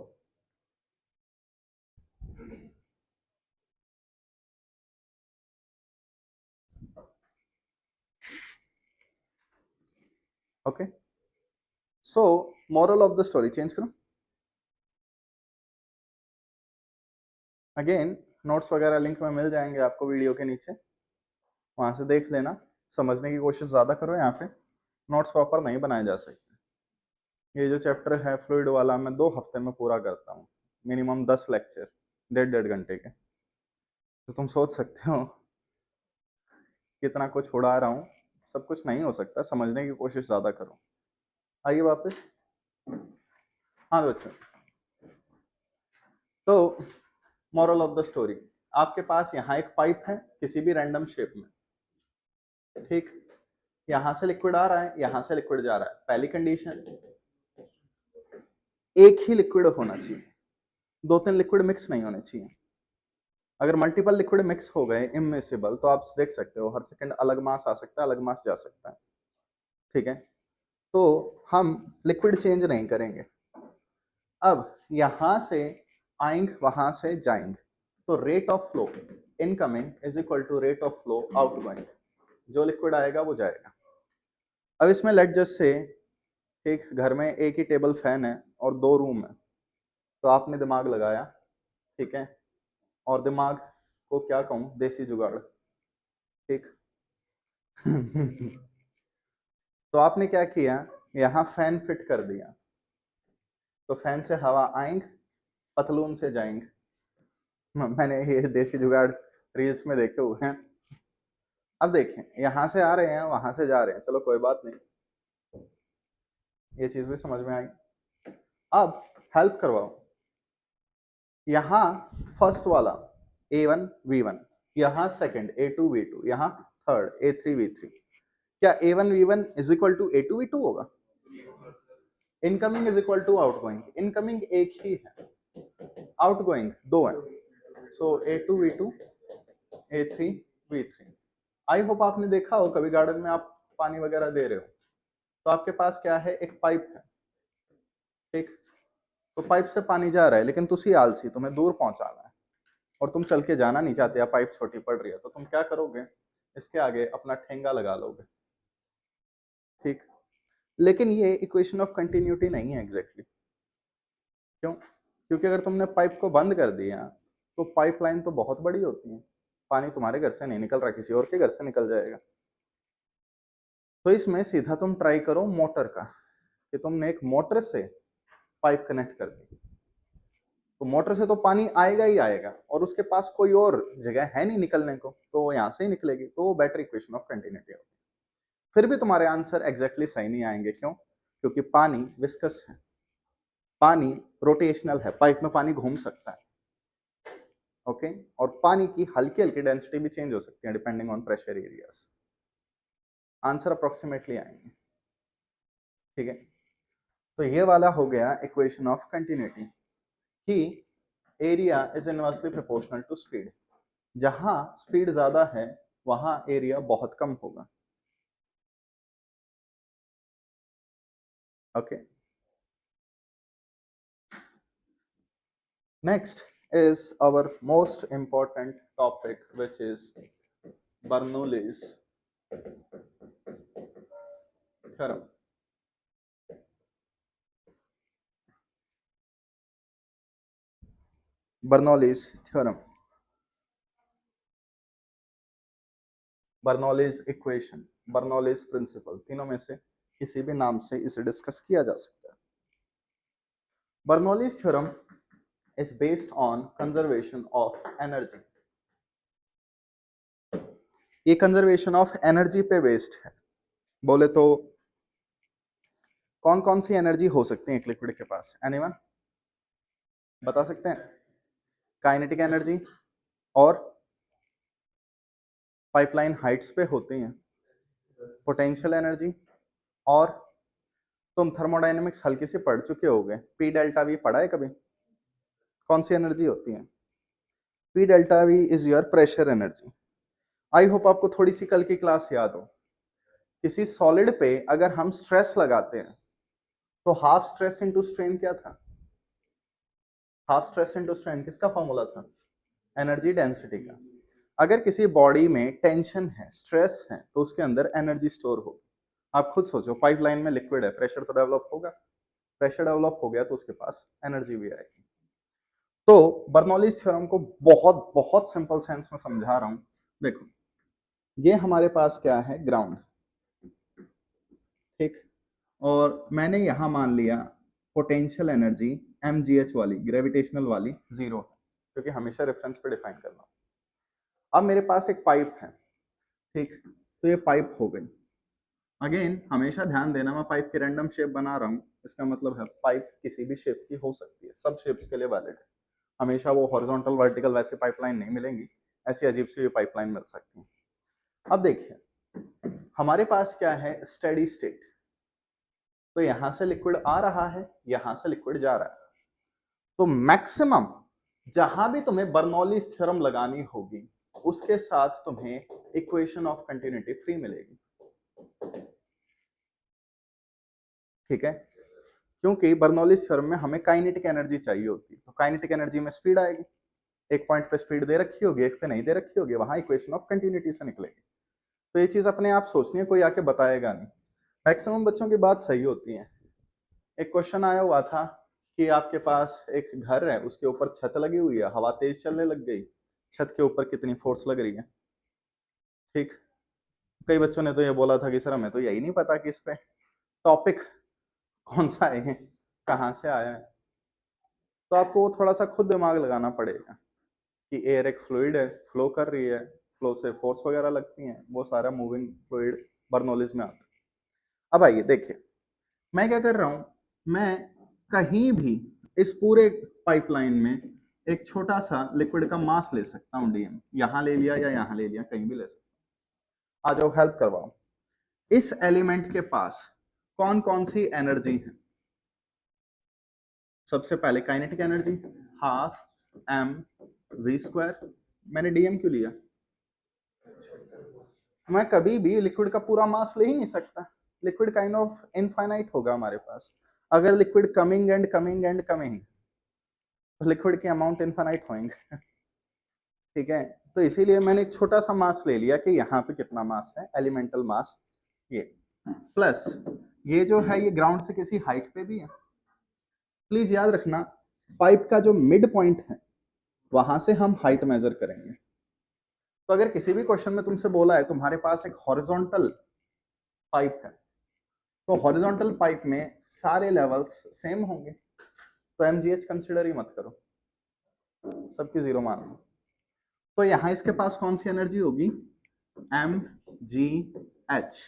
Okay, so moral of the story change करो। अगेन नोट्स वगैरह लिंक में मिल जाएंगे आपको वीडियो के नीचे, वहां से देख लेना। समझने की कोशिश ज्यादा करो, यहाँ पे नोट्स प्रॉपर नहीं बनाए जा सकते। ये जो चैप्टर है फ्लूइड वाला, मैं 2 हफ्ते में पूरा करता हूँ, मिनिमम 10 लेक्चर, 1.5 घंटे के। तो तुम सोच सकते हो कितना कुछ उड़ा रहा हूँ। सब कुछ नहीं हो सकता, समझने की कोशिश ज्यादा करो। आइए वापस। हाँ बच्चों, तो मॉरल ऑफ द स्टोरी, आपके पास यहाँ एक पाइप है किसी भी रैंडम शेप में, ठीक। यहां से लिक्विड आ रहा है, यहां से लिक्विड जा रहा है। पहली कंडीशन, एक ही लिक्विड होना चाहिए, 2-3 लिक्विड मिक्स नहीं होने चाहिए। अगर मल्टीपल लिक्विड मिक्स हो गए इममिसिबल, तो आप देख सकते हो हर सेकंड अलग मास आ सकता है, अलग मास जा सकता है, ठीक है। तो हम लिक्विड चेंज नहीं करेंगे। अब यहां से आएंगे, वहां से जाएंगे, तो rate of flow incoming is equal to rate of flow outgoing. जो लिक्विड आएगा वो जाएगा। अब इसमें लेट जस्ट से एक घर में एक ही टेबल फैन है और 2 रूम है, तो आपने दिमाग लगाया, ठीक है। और दिमाग को क्या कहूं, देसी जुगाड़, ठीक। तो आपने क्या किया, यहाँ फैन फिट कर दिया, तो फैन से हवा आएंगे, पतलून से जाएंगे। मैंने ये देसी जुगाड़ रील्स में देखे हुए हैं। अब देखें, यहां से आ रहे हैं, वहां से जा रहे हैं, चलो कोई बात नहीं, ये चीज भी समझ में आई। अब हेल्प करवाओ, यहाँ फर्स्ट वाला A1 V1, यहाँ सेकंड A2 V2, यहाँ थर्ड A3 V3, क्या A1 V1 is equal to A2 V2 होगा? Incoming is equal to outgoing, incoming एक ही है, आउटगोइंग दो है, सो A2 V2 A3 V3। I hope आपने देखा हो कभी गार्डन में आप पानी वगैरह दे रहे हो, तो आपके पास क्या है, एक पाइप है, ठीक, तो पाइप से पानी जा रहा है, लेकिन तुसी आलसी, तुम्हें दूर पहुंचाना है और तुम चल के जाना नहीं चाहते, या पाइप छोटी पड़ रही है, तो तुम क्या करोगे, इसके आगे अपना ठेंगा लगा लोगे, ठीक। लेकिन ये इक्वेशन ऑफ कंटिन्यूटी नहीं है एग्जैक्टली। क्यों? क्योंकि अगर तुमने पाइप को बंद कर दिया तो पाइपलाइन तो बहुत बड़ी होती है, पानी तुम्हारे घर से नहीं निकल रहा, किसी और के घर से निकल जाएगा। तो इसमें सीधा तुम ट्राई करो मोटर का, कि तुमने एक मोटर से पाइप कनेक्ट कर दी, तो मोटर से तो पानी आएगा ही आएगा, और उसके पास कोई और जगह है नहीं निकलने को, तो वो यहाँ से ही निकलेगी, तो वो बेटर इक्वेशन ऑफ कंटिन्यूटी होगी। फिर भी तुम्हारे आंसर एग्जैक्टली सही नहीं आएंगे। क्यों? क्योंकि पानी विस्कस है, पानी रोटेशनल है, पाइप में पानी घूम सकता है, ओके, और पानी की हल्की हल्की डेंसिटी भी चेंज हो सकती है depending on pressure areas. Answer approximately आएंगे, ठीक है। तो ये वाला हो गया इक्वेशन ऑफ कंटिन्यूटी, कि area is inversely proportional to speed, जहां स्पीड ज्यादा है वहां एरिया बहुत कम होगा, okay. Next is our most important topic, which is Bernoulli's theorem. Bernoulli's theorem, Bernoulli's equation, Bernoulli's principle, तीनों में से किसी भी नाम से इसे डिस्कस किया जा सकता है। Bernoulli's theorem is based on conservation of energy. ये कंजर्वेशन ऑफ एनर्जी पे बेस्ड है। बोले तो कौन कौन सी एनर्जी हो सकती है एक लिक्विड के पास, एनीवन बता सकते हैं? काइनेटिक एनर्जी, और पाइपलाइन हाइट्स पे होती हैं पोटेंशियल एनर्जी, और तुम थर्मोडायनेमिक्स हल्की सी पढ़ चुके होगे, पी डेल्टा वी पढ़ा है कभी? कौन सी एनर्जी होती है? P delta we is your pressure energy. I hope आपको थोड़ी सी कल की क्लास याद हो। किसी सॉलिड पे अगर हम स्ट्रेस लगाते हैं तो हाफ स्ट्रेस इनटू स्ट्रेन क्या था? हाफ स्ट्रेस इनटू स्ट्रेन किसका फॉर्मूला था? एनर्जी डेंसिटी का। अगर किसी बॉडी में टेंशन है, स्ट्रेस है, तो उसके अंदर एनर्जी स्टोर होगी। आप खुद सोचो, पाइपलाइन में लिक्विड है, प्रेशर तो डेवलप होगा, प्रेशर डेवलप हो गया तो उसके पास एनर्जी भी आएगी। तो बर्नौलीज थ्योरम को बहुत बहुत सिंपल सेंस में समझा रहा हूं। देखो, ये हमारे पास क्या है, ग्राउंड, ठीक, और मैंने यहां मान लिया पोटेंशियल एनर्जी mgh वाली, ग्रेविटेशनल वाली, जीरो है, क्योंकि हमेशा रेफरेंस पे डिफाइन करना। अब मेरे पास एक पाइप है, ठीक, तो ये पाइप हो गई। अगेन हमेशा ध्यान देना, मैं पाइप की रैंडम शेप बना रहा हूँ, इसका मतलब है पाइप किसी भी शेप की हो सकती है, सब शेप्स के लिए वैलिड है। हमेशा वो हॉरिजॉन्टल वर्टिकल वैसे पाइपलाइन नहीं मिलेंगी, ऐसी अजीब सी भी पाइपलाइन मिल सकती है। अब देखिए, हमारे पास क्या है, स्टेडी स्टेट, तो यहां से लिक्विड आ रहा है, यहां से लिक्विड जा रहा है, तो मैक्सिमम जहां भी तुम्हें बर्नौलीज थ्योरम लगानी होगी उसके साथ तुम्हें इक्वेशन ऑफ कंटिन्यूटी फ्री मिलेगी, ठीक है। क्योंकि बर्नौलीज थ्योरम में हमें काइनेटिक एनर्जी चाहिए होती है, तो काइनेटिक एनर्जी में स्पीड आएगी, एक पॉइंट पे स्पीड दे रखी होगी, एक पे नहीं दे रखी होगी, वहां इक्वेशन ऑफ कंटिन्यूटी से निकलेगी। तो ये चीज अपने आप सोचनी है, कोई आके बताएगा नहीं। मैक्सिमम बच्चों की बात सही होती है। एक क्वेश्चन आया हुआ था कि आपके पास एक घर है, उसके ऊपर छत लगी हुई है, हवा तेज चलने लग गई, छत के ऊपर कितनी फोर्स लग रही है, ठीक। कई बच्चों ने तो ये बोला था कि सर हमें तो यही नहीं पता कि इस पे टॉपिक कौन सा है, कहाँ से आया है, तो आपको थोड़ा सा खुद दिमाग लगाना पड़ेगा। कि एयर एक फ्लूइड है, फ्लो कर रही है, फ्लो से फोर्स वगैरह लगती हैं, वो सारा मूविंग फ्लूइड बर्नौलीज में आता है। अब आइए देखिए, मैं क्या कर रहा हूं, मैं कहीं भी इस पूरे पाइपलाइन में एक छोटा सा लिक्विड का मास ले सकता हूं, डीएम, यहां ले लिया या यहां ले लिया, कहीं भी ले सकता हूं। आ जाओ हेल्प करवाओ। इस एलिमेंट के पास कौन कौन सी एनर्जी है? सबसे पहले kinetic energy half M V square. मैंने डीएम क्यों लिया? मैं कभी भी लिक्विड का पूरा मास ले ही नहीं सकता, लिक्विड काइंड ऑफ इनफाइनाइट होगा हमारे पास। अगर liquid coming and coming and coming, तो लिक्विड के अमाउंट इनफाइनाइट होंगे। ठीक है, तो इसीलिए मैंने एक छोटा सा मास ले लिया कि यहाँ पे कितना मास है, एलिमेंटल मास ये, प्लस ये जो है ये ग्राउंड से किसी हाइट पे भी है। प्लीज याद रखना, पाइप का जो मिड पॉइंट है वहां से हम हाइट मेजर करेंगे। तो अगर किसी भी क्वेश्चन में तुमसे बोला है तुम्हारे पास एक हॉरिजॉन्टल पाइप है, तो हॉरिजॉन्टल पाइप में सारे लेवल्स सेम होंगे, तो एमजीएच कंसिडर ही मत करो, सबकी जीरो मान लो। तो यहां इसके पास कौन सी एनर्जी होगी? एम जी एच,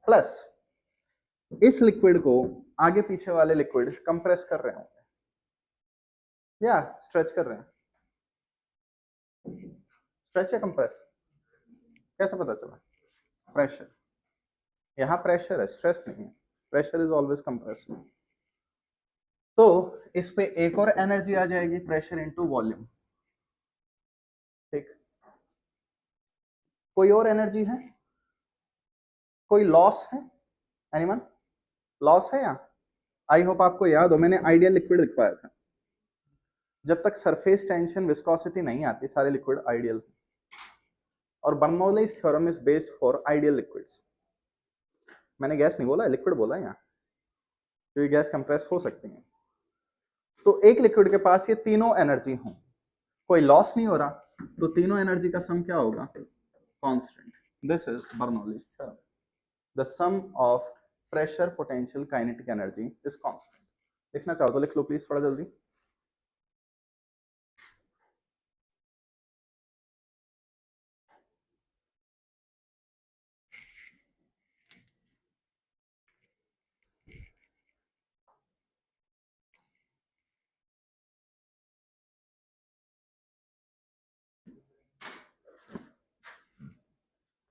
प्लस इस लिक्विड को आगे पीछे वाले लिक्विड कंप्रेस कर रहे होंगे या स्ट्रेच कर रहे हैं। स्ट्रेच या कंप्रेस, कैसे पता चला? प्रेशर, यहां प्रेशर है, स्ट्रेस नहीं है। Pressure is always compressive. तो इस पे एक और एनर्जी आ जाएगी, प्रेशर इनटू वॉल्यूम। ठीक, कोई और एनर्जी है? कोई लॉस है? एनीवन? लॉस है यहाँ? आई होप आपको याद हो, मैंने आइडियल लिक्विड लिखवाया था। जब तक सरफेस टेंशन विस्कोसिटी नहीं आती, सारे लिक्विड आइडियल। और Bernoulli's theorem is based for ideal liquids. मैंने गैस नहीं बोला, लिक्विड बोला यहाँ, क्योंकि गैस कंप्रेस हो सकती है। तो एक लिक्विड के पास ये तीनों एनर्जी हो, कोई लॉस नहीं हो रहा, तो तीनों एनर्जी का सम क्या होगा? Constant. This is Bernoulli's theorem. The sum of pressure potential kinetic energy is constant. लिखना चाहो तो लिख लो प्लीज, थोड़ा जल्दी।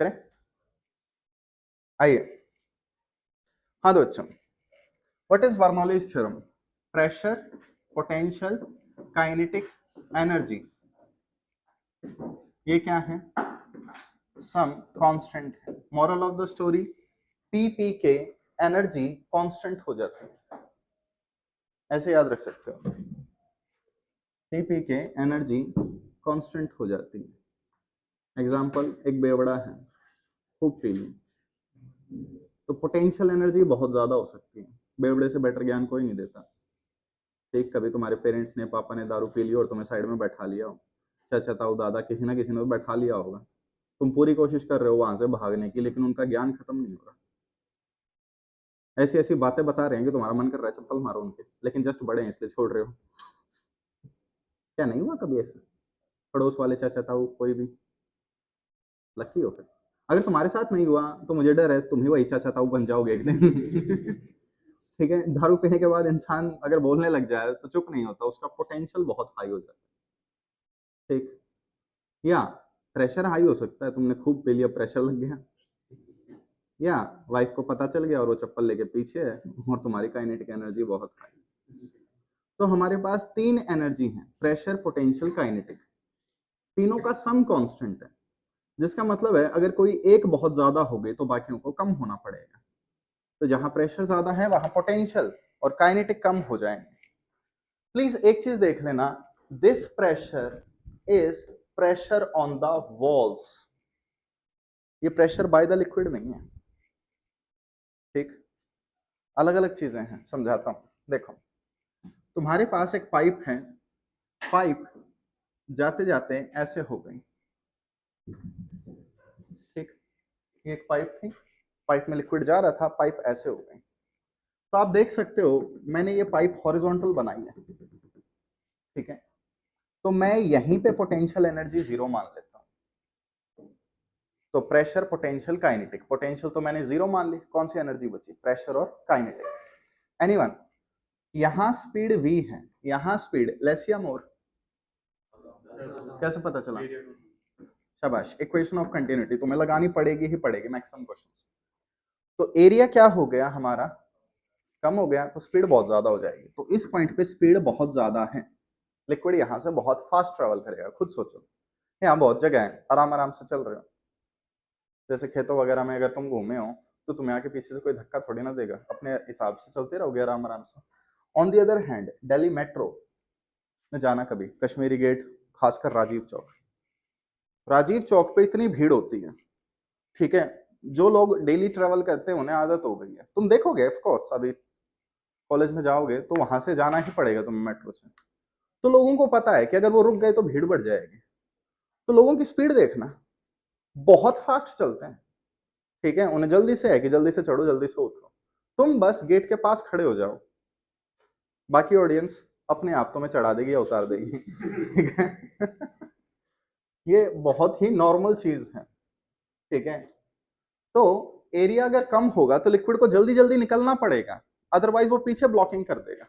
करें, आइए। हाँ तो बच्चों, what is Bernoulli's theorem? Pressure potential kinetic energy, ये क्या है? सम कांस्टेंट है। Moral of the story, P P के एनर्जी कांस्टेंट हो जाती है, ऐसे याद रख सकते हो। पी पी के एनर्जी कांस्टेंट हो जाती है। एग्जांपल, एक बेवड़ा है, खूब पी ली, तो पोटेंशियल एनर्जी बहुत ज्यादा हो सकती है। बेवड़े से बेटर ज्ञान कोई नहीं देता। ठीक, कभी तुम्हारे पेरेंट्स ने, पापा ने दारू पी ली और तुम्हें साइड में बैठा लिया हो, चाचा ताऊ दादा किसी ना किसी ने तो बैठा लिया होगा, तुम पूरी कोशिश कर रहे हो वहां से भागने की, लेकिन उनका ज्ञान खत्म नहीं हो रहा। ऐसी ऐसी बातें बता रहे हैं कि तुम्हारा मन कर रहा है चप्पल मारो उनके, लेकिन जस्ट बड़े हैं इसलिए छोड़ रहे हो। क्या नहीं हुआ कभी ऐसा? पड़ोस वाले चाचा ताऊ कोई भी? लकी हो फिर। अगर तुम्हारे साथ नहीं हुआ तो मुझे डर है तुम ही वही चाचा ताऊ बन जाओगे एक दिन। ठीक है, दारू पीने के बाद इंसान अगर बोलने लग जाए तो चुप नहीं होता, उसका पोटेंशियल बहुत हाई हो जाता है। ठीक, या प्रेशर हाई हो सकता है, तुमने खूब पी लिया, प्रेशर लग गया, या वाइफ को पता चल गया और वो चप्पल लेके पीछे है और तुम्हारी काइनेटिक एनर्जी बहुत हाई। तो हमारे पास तीन एनर्जी हैं, प्रेशर पोटेंशियल काइनेटिक, तीनों का सम कांस्टेंट है, जिसका मतलब है अगर कोई एक बहुत ज्यादा हो गई तो बाकियों को कम होना पड़ेगा। तो जहां प्रेशर ज्यादा है वहां पोटेंशियल और काइनेटिक कम हो जाएंगे। प्लीज एक चीज देख लेना, this pressure is pressure on the walls, ये प्रेशर बाय द लिक्विड नहीं है। ठीक, अलग अलग चीजें हैं, समझाता हूं। देखो, तुम्हारे पास एक पाइप है, पाइप जाते जाते ऐसे हो गई। ठीक, ये एक पाइप थी, पाइप में लिक्विड जा रहा था, पाइप ऐसे हो गई। तो आप देख सकते हो मैंने ये पाइप हॉरिजॉन्टल बनाई है। ठीक है, तो मैं यहीं पे पोटेंशियल एनर्जी 0 मान लेता हूं। तो प्रेशर, पोटेंशियल, काइनेटिक। पोटेंशियल तो मैंने 0 मान ली, कौन सी एनर्जी बची? प्रेशर और काइनेटिक। एनीवन, यहां स्पीड v है, यहां स्पीड लेस या मोर? कैसे पता चला? शाबाश, इक्वेशन ऑफ कंटिन्यूटी तुम्हें लगानी पड़ेगी ही पड़ेगी मैक्सिमम क्वेश्चंस। तो एरिया क्या हो गया हमारा? कम हो गया, तो स्पीड बहुत ज्यादा हो जाएगी। तो इस पॉइंट पे स्पीड बहुत ज्यादा है, लिक्विड यहां से बहुत फास्ट ट्रेवल करेगा। खुद सोचो, यहाँ बहुत जगह है, आराम आराम से चल रहे हो। जैसे खेतों वगैरह में अगर तुम घूमे हो तो तुम्हें आके पीछे से कोई धक्का थोड़ी ना देगा, अपने हिसाब से चलते रहोगे आराम आराम से। On the other hand, Delhi metro में जाना कभी, कश्मीरी गेट, खासकर राजीव चौक, राजीव चौक पे इतनी भीड़ होती है, ठीक है, जो लोग डेली ट्रेवल करते हैं उन्हें आदत हो गई है। तुम देखोगे ऑफ कोर्स, अभी कॉलेज में जाओगे तो वहां से जाना ही पड़ेगा तुम्हें मेट्रो से, तो लोगों को पता है कि अगर वो रुक गए तो भीड़ बढ़ जाएगी। तो लोगों की स्पीड देखना, बहुत फास्ट चलते हैं, ठीक है, उन्हें जल्दी से है कि जल्दी से चढ़ो जल्दी से उतरो। तुम बस गेट के पास खड़े हो जाओ, बाकी ऑडियंस अपने आप तुम्हें चढ़ा देगी या उतार देगी। ठीक है। ये बहुत ही नॉर्मल चीज है, ठीक है। तो एरिया अगर कम होगा तो लिक्विड को जल्दी जल्दी निकलना पड़ेगा, अदरवाइज वो पीछे ब्लॉकिंग कर देगा,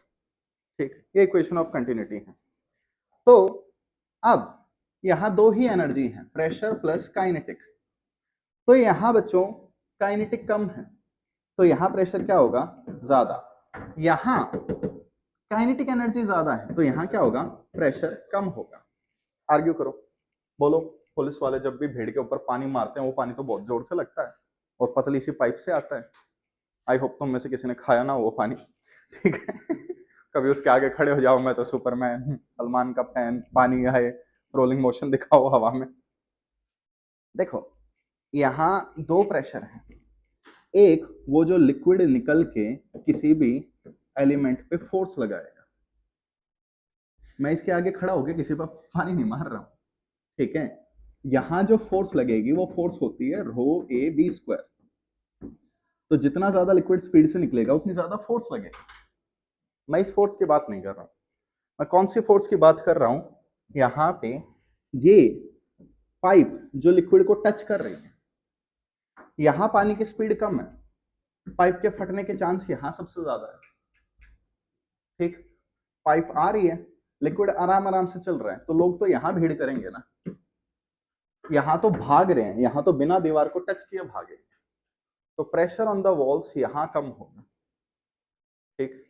ठीक। ये इक्वेशन ऑफ कंटिन्यूटी है। तो अब यहां दो ही एनर्जी है, प्रेशर प्लस काइनेटिक। तो यहां बच्चों काइनेटिक कम है, तो यहां प्रेशर क्या होगा? ज्यादा। यहां काइनेटिक एनर्जी ज्यादा है, तो यहां क्या होगा? प्रेशर कम होगा। आर्ग्यू करो, बोलो। पुलिस वाले जब भी भीड़ के ऊपर पानी मारते हैं, वो पानी तो बहुत जोर से लगता है और पतली सी पाइप से आता है। आई होप तुम में से किसी ने खाया ना वो पानी, ठीक है। कभी उसके आगे खड़े हो जाओ, मैं तो सुपरमैन, सलमान का फैन, पानी है, रोलिंग मोशन दिखाओ हवा में। देखो यहां दो प्रेशर है, एक वो जो लिक्विड निकल के किसी भी एलिमेंट पे फोर्स लगाएगा, मैं इसके आगे खड़ा होकर किसी पर पानी नहीं मार रहा हूं, ठीक है। यहां जो फोर्स लगेगी वो फोर्स होती है रो ए बी स्क्वायर। तो जितना ज्यादा लिक्विड स्पीड से निकलेगा उतनी ज्यादा फोर्स लगेगा। मैं इस फोर्स की बात नहीं कर रहा हूं, मैं कौन सी फोर्स की बात कर रहा हूं? यहां पे ये पाइप जो लिक्विड को टच कर रही है, यहां पानी की स्पीड कम है, पाइप के फटने के चांस यहां सबसे ज्यादा है, ठीक। पाइप आ रही है, लिक्विड आराम आराम से चल रहा है, तो लोग तो यहां भीड़ करेंगे ना, यहां तो भाग रहे हैं, यहां तो बिना दीवार को टच किए भागे, तो प्रेशर ऑन द वॉल्स यहां कम होगा, ठीक।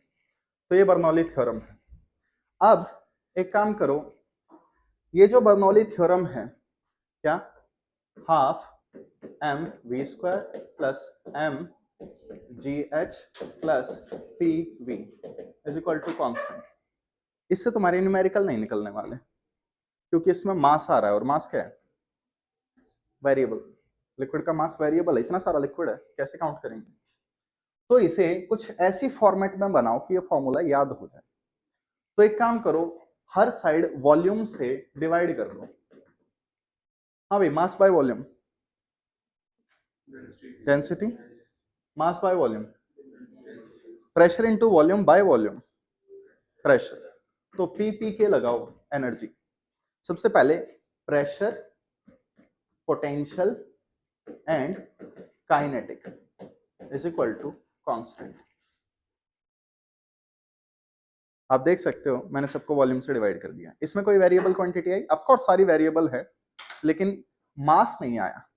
तो ये बर्नौली थ्योरम है। अब एक काम करो, ये जो बर्नौली थ्योरम है, क्या? Half M V square plus M G H plus P V is equal to constant. इससे तुम्हारे न्यूमेरिकल नहीं निकलने वाले, क्योंकि इसमें मास आ रहा है, और मास क्या है? वेरिएबल। लिक्विड का मास वेरिएबल है, इतना सारा लिक्विड है, कैसे काउंट करेंगे? तो इसे कुछ ऐसी फॉर्मेट में बनाओ कि ये फॉर्मूला याद हो जाए। तो एक काम करो, हर साइड वॉल्यूम से डिवाइड कर दो। हाँ भाई, mass by volume, density, mass by volume, pressure into volume by volume, pressure. तो पी के लगाओ एनर्जी। सबसे पहले pressure, potential and kinetic is equal to constant. आप देख सकते हो मैंने सबको वॉल्यूम से डिवाइड कर दिया। इसमें कोई variable quantity I? Of course सारी वेरिएबल है, लेकिन मास नहीं आया,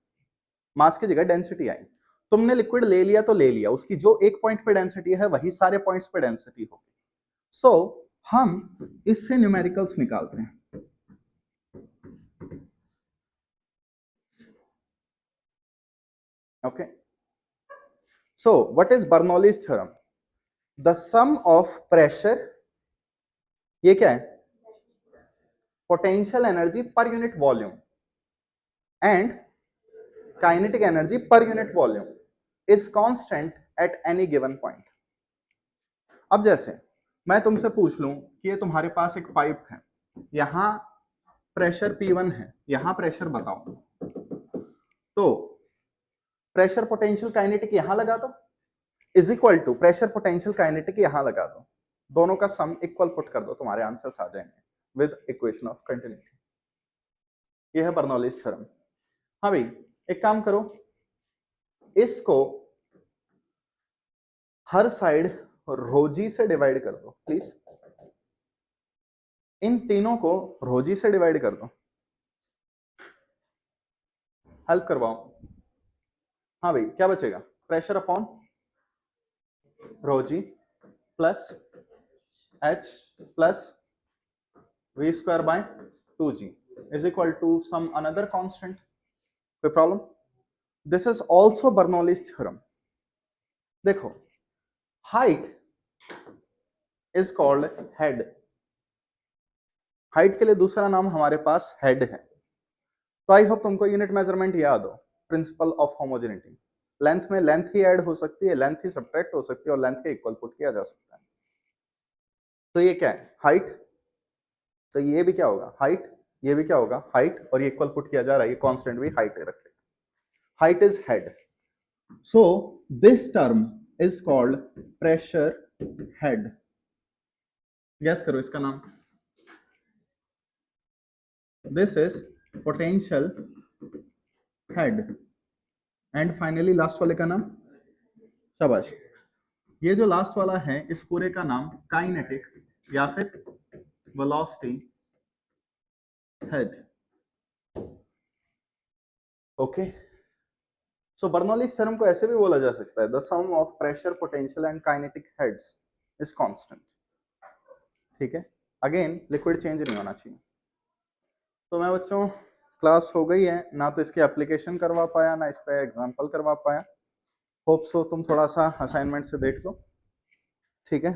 मास की जगह डेंसिटी आई। तुमने लिक्विड ले लिया तो ले लिया, उसकी जो एक पॉइंट पे डेंसिटी है वही सारे पॉइंट्स पे डेंसिटी होगी। सो हम इससे न्यूमेरिकल्स निकालते हैं। Okay, so what is Bernoulli's theorem? The sum of pressure, ये क्या है? Potential energy per unit volume and kinetic energy per unit volume is constant at any given point. अब जैसे मैं तुमसे पूछ लूं कि ये तुम्हारे पास एक पाइप है, यहां प्रेशर P1 है, यहां प्रेशर बताओ, तो प्रेशर पोटेंशियल काइनेटिक यहां लगा दो, is equal to pressure potential kinetic यहां लगा दो, दोनों का सम इक्वल पुट कर दो, तुम्हारे आंसर्स आ जाएंगे। with equation of continuity. ये है बर्नौलीज थ्योरम। हाँ भाई, एक काम करो, इसको हर साइड रोजी से डिवाइड कर दो प्लीज। इन तीनों को रोजी से डिवाइड कर दो, हेल्प करवाओ। हाँ भाई, क्या बचेगा? प्रेशर अपॉन रोजी plus H plus v square by 2g is equal to some another constant. कोई problem? This is also Bernoulli's theorem. देखो, height is called head. Height के लिए दूसरा नाम हमारे पास हेड है। तो आई होप तुमको यूनिट मेजरमेंट याद हो, प्रिंसिपल ऑफ होमोजेनिटी। लेंथ में लेंथ ही ऐड हो सकती है, लेंथ ही सब्ट्रैक्ट हो सकती है और लेंथ के इक्वल पुट किया जा सकता है। तो ये क्या है? हाइट। तो ये भी क्या होगा? हाइट। ये भी क्या होगा? हाइट। और ये इक्वल पुट किया जा रहा है, ये कांस्टेंट भी हाइट रखे। Height is head, so this term is called pressure head. Gas करो इसका नाम। this is potential head and finally last वाले का नाम, शाबाश, ये जो लास्ट वाला है इस पूरे का नाम काइनेटिक या फिर velocity head. Okay, so Bernoulli's theorem को ऐसे भी बोला जा सकता है, the sum of pressure potential and kinetic heads is constant. ठीक है, अगेन लिक्विड चेंज नहीं होना चाहिए। तो मैं बच्चों, क्लास हो गई है ना, तो इसकी एप्लीकेशन करवा पाया ना इस पे एग्जाम्पल करवा पाया। होप सो तुम थोड़ा सा असाइनमेंट से देख लो। ठीक है।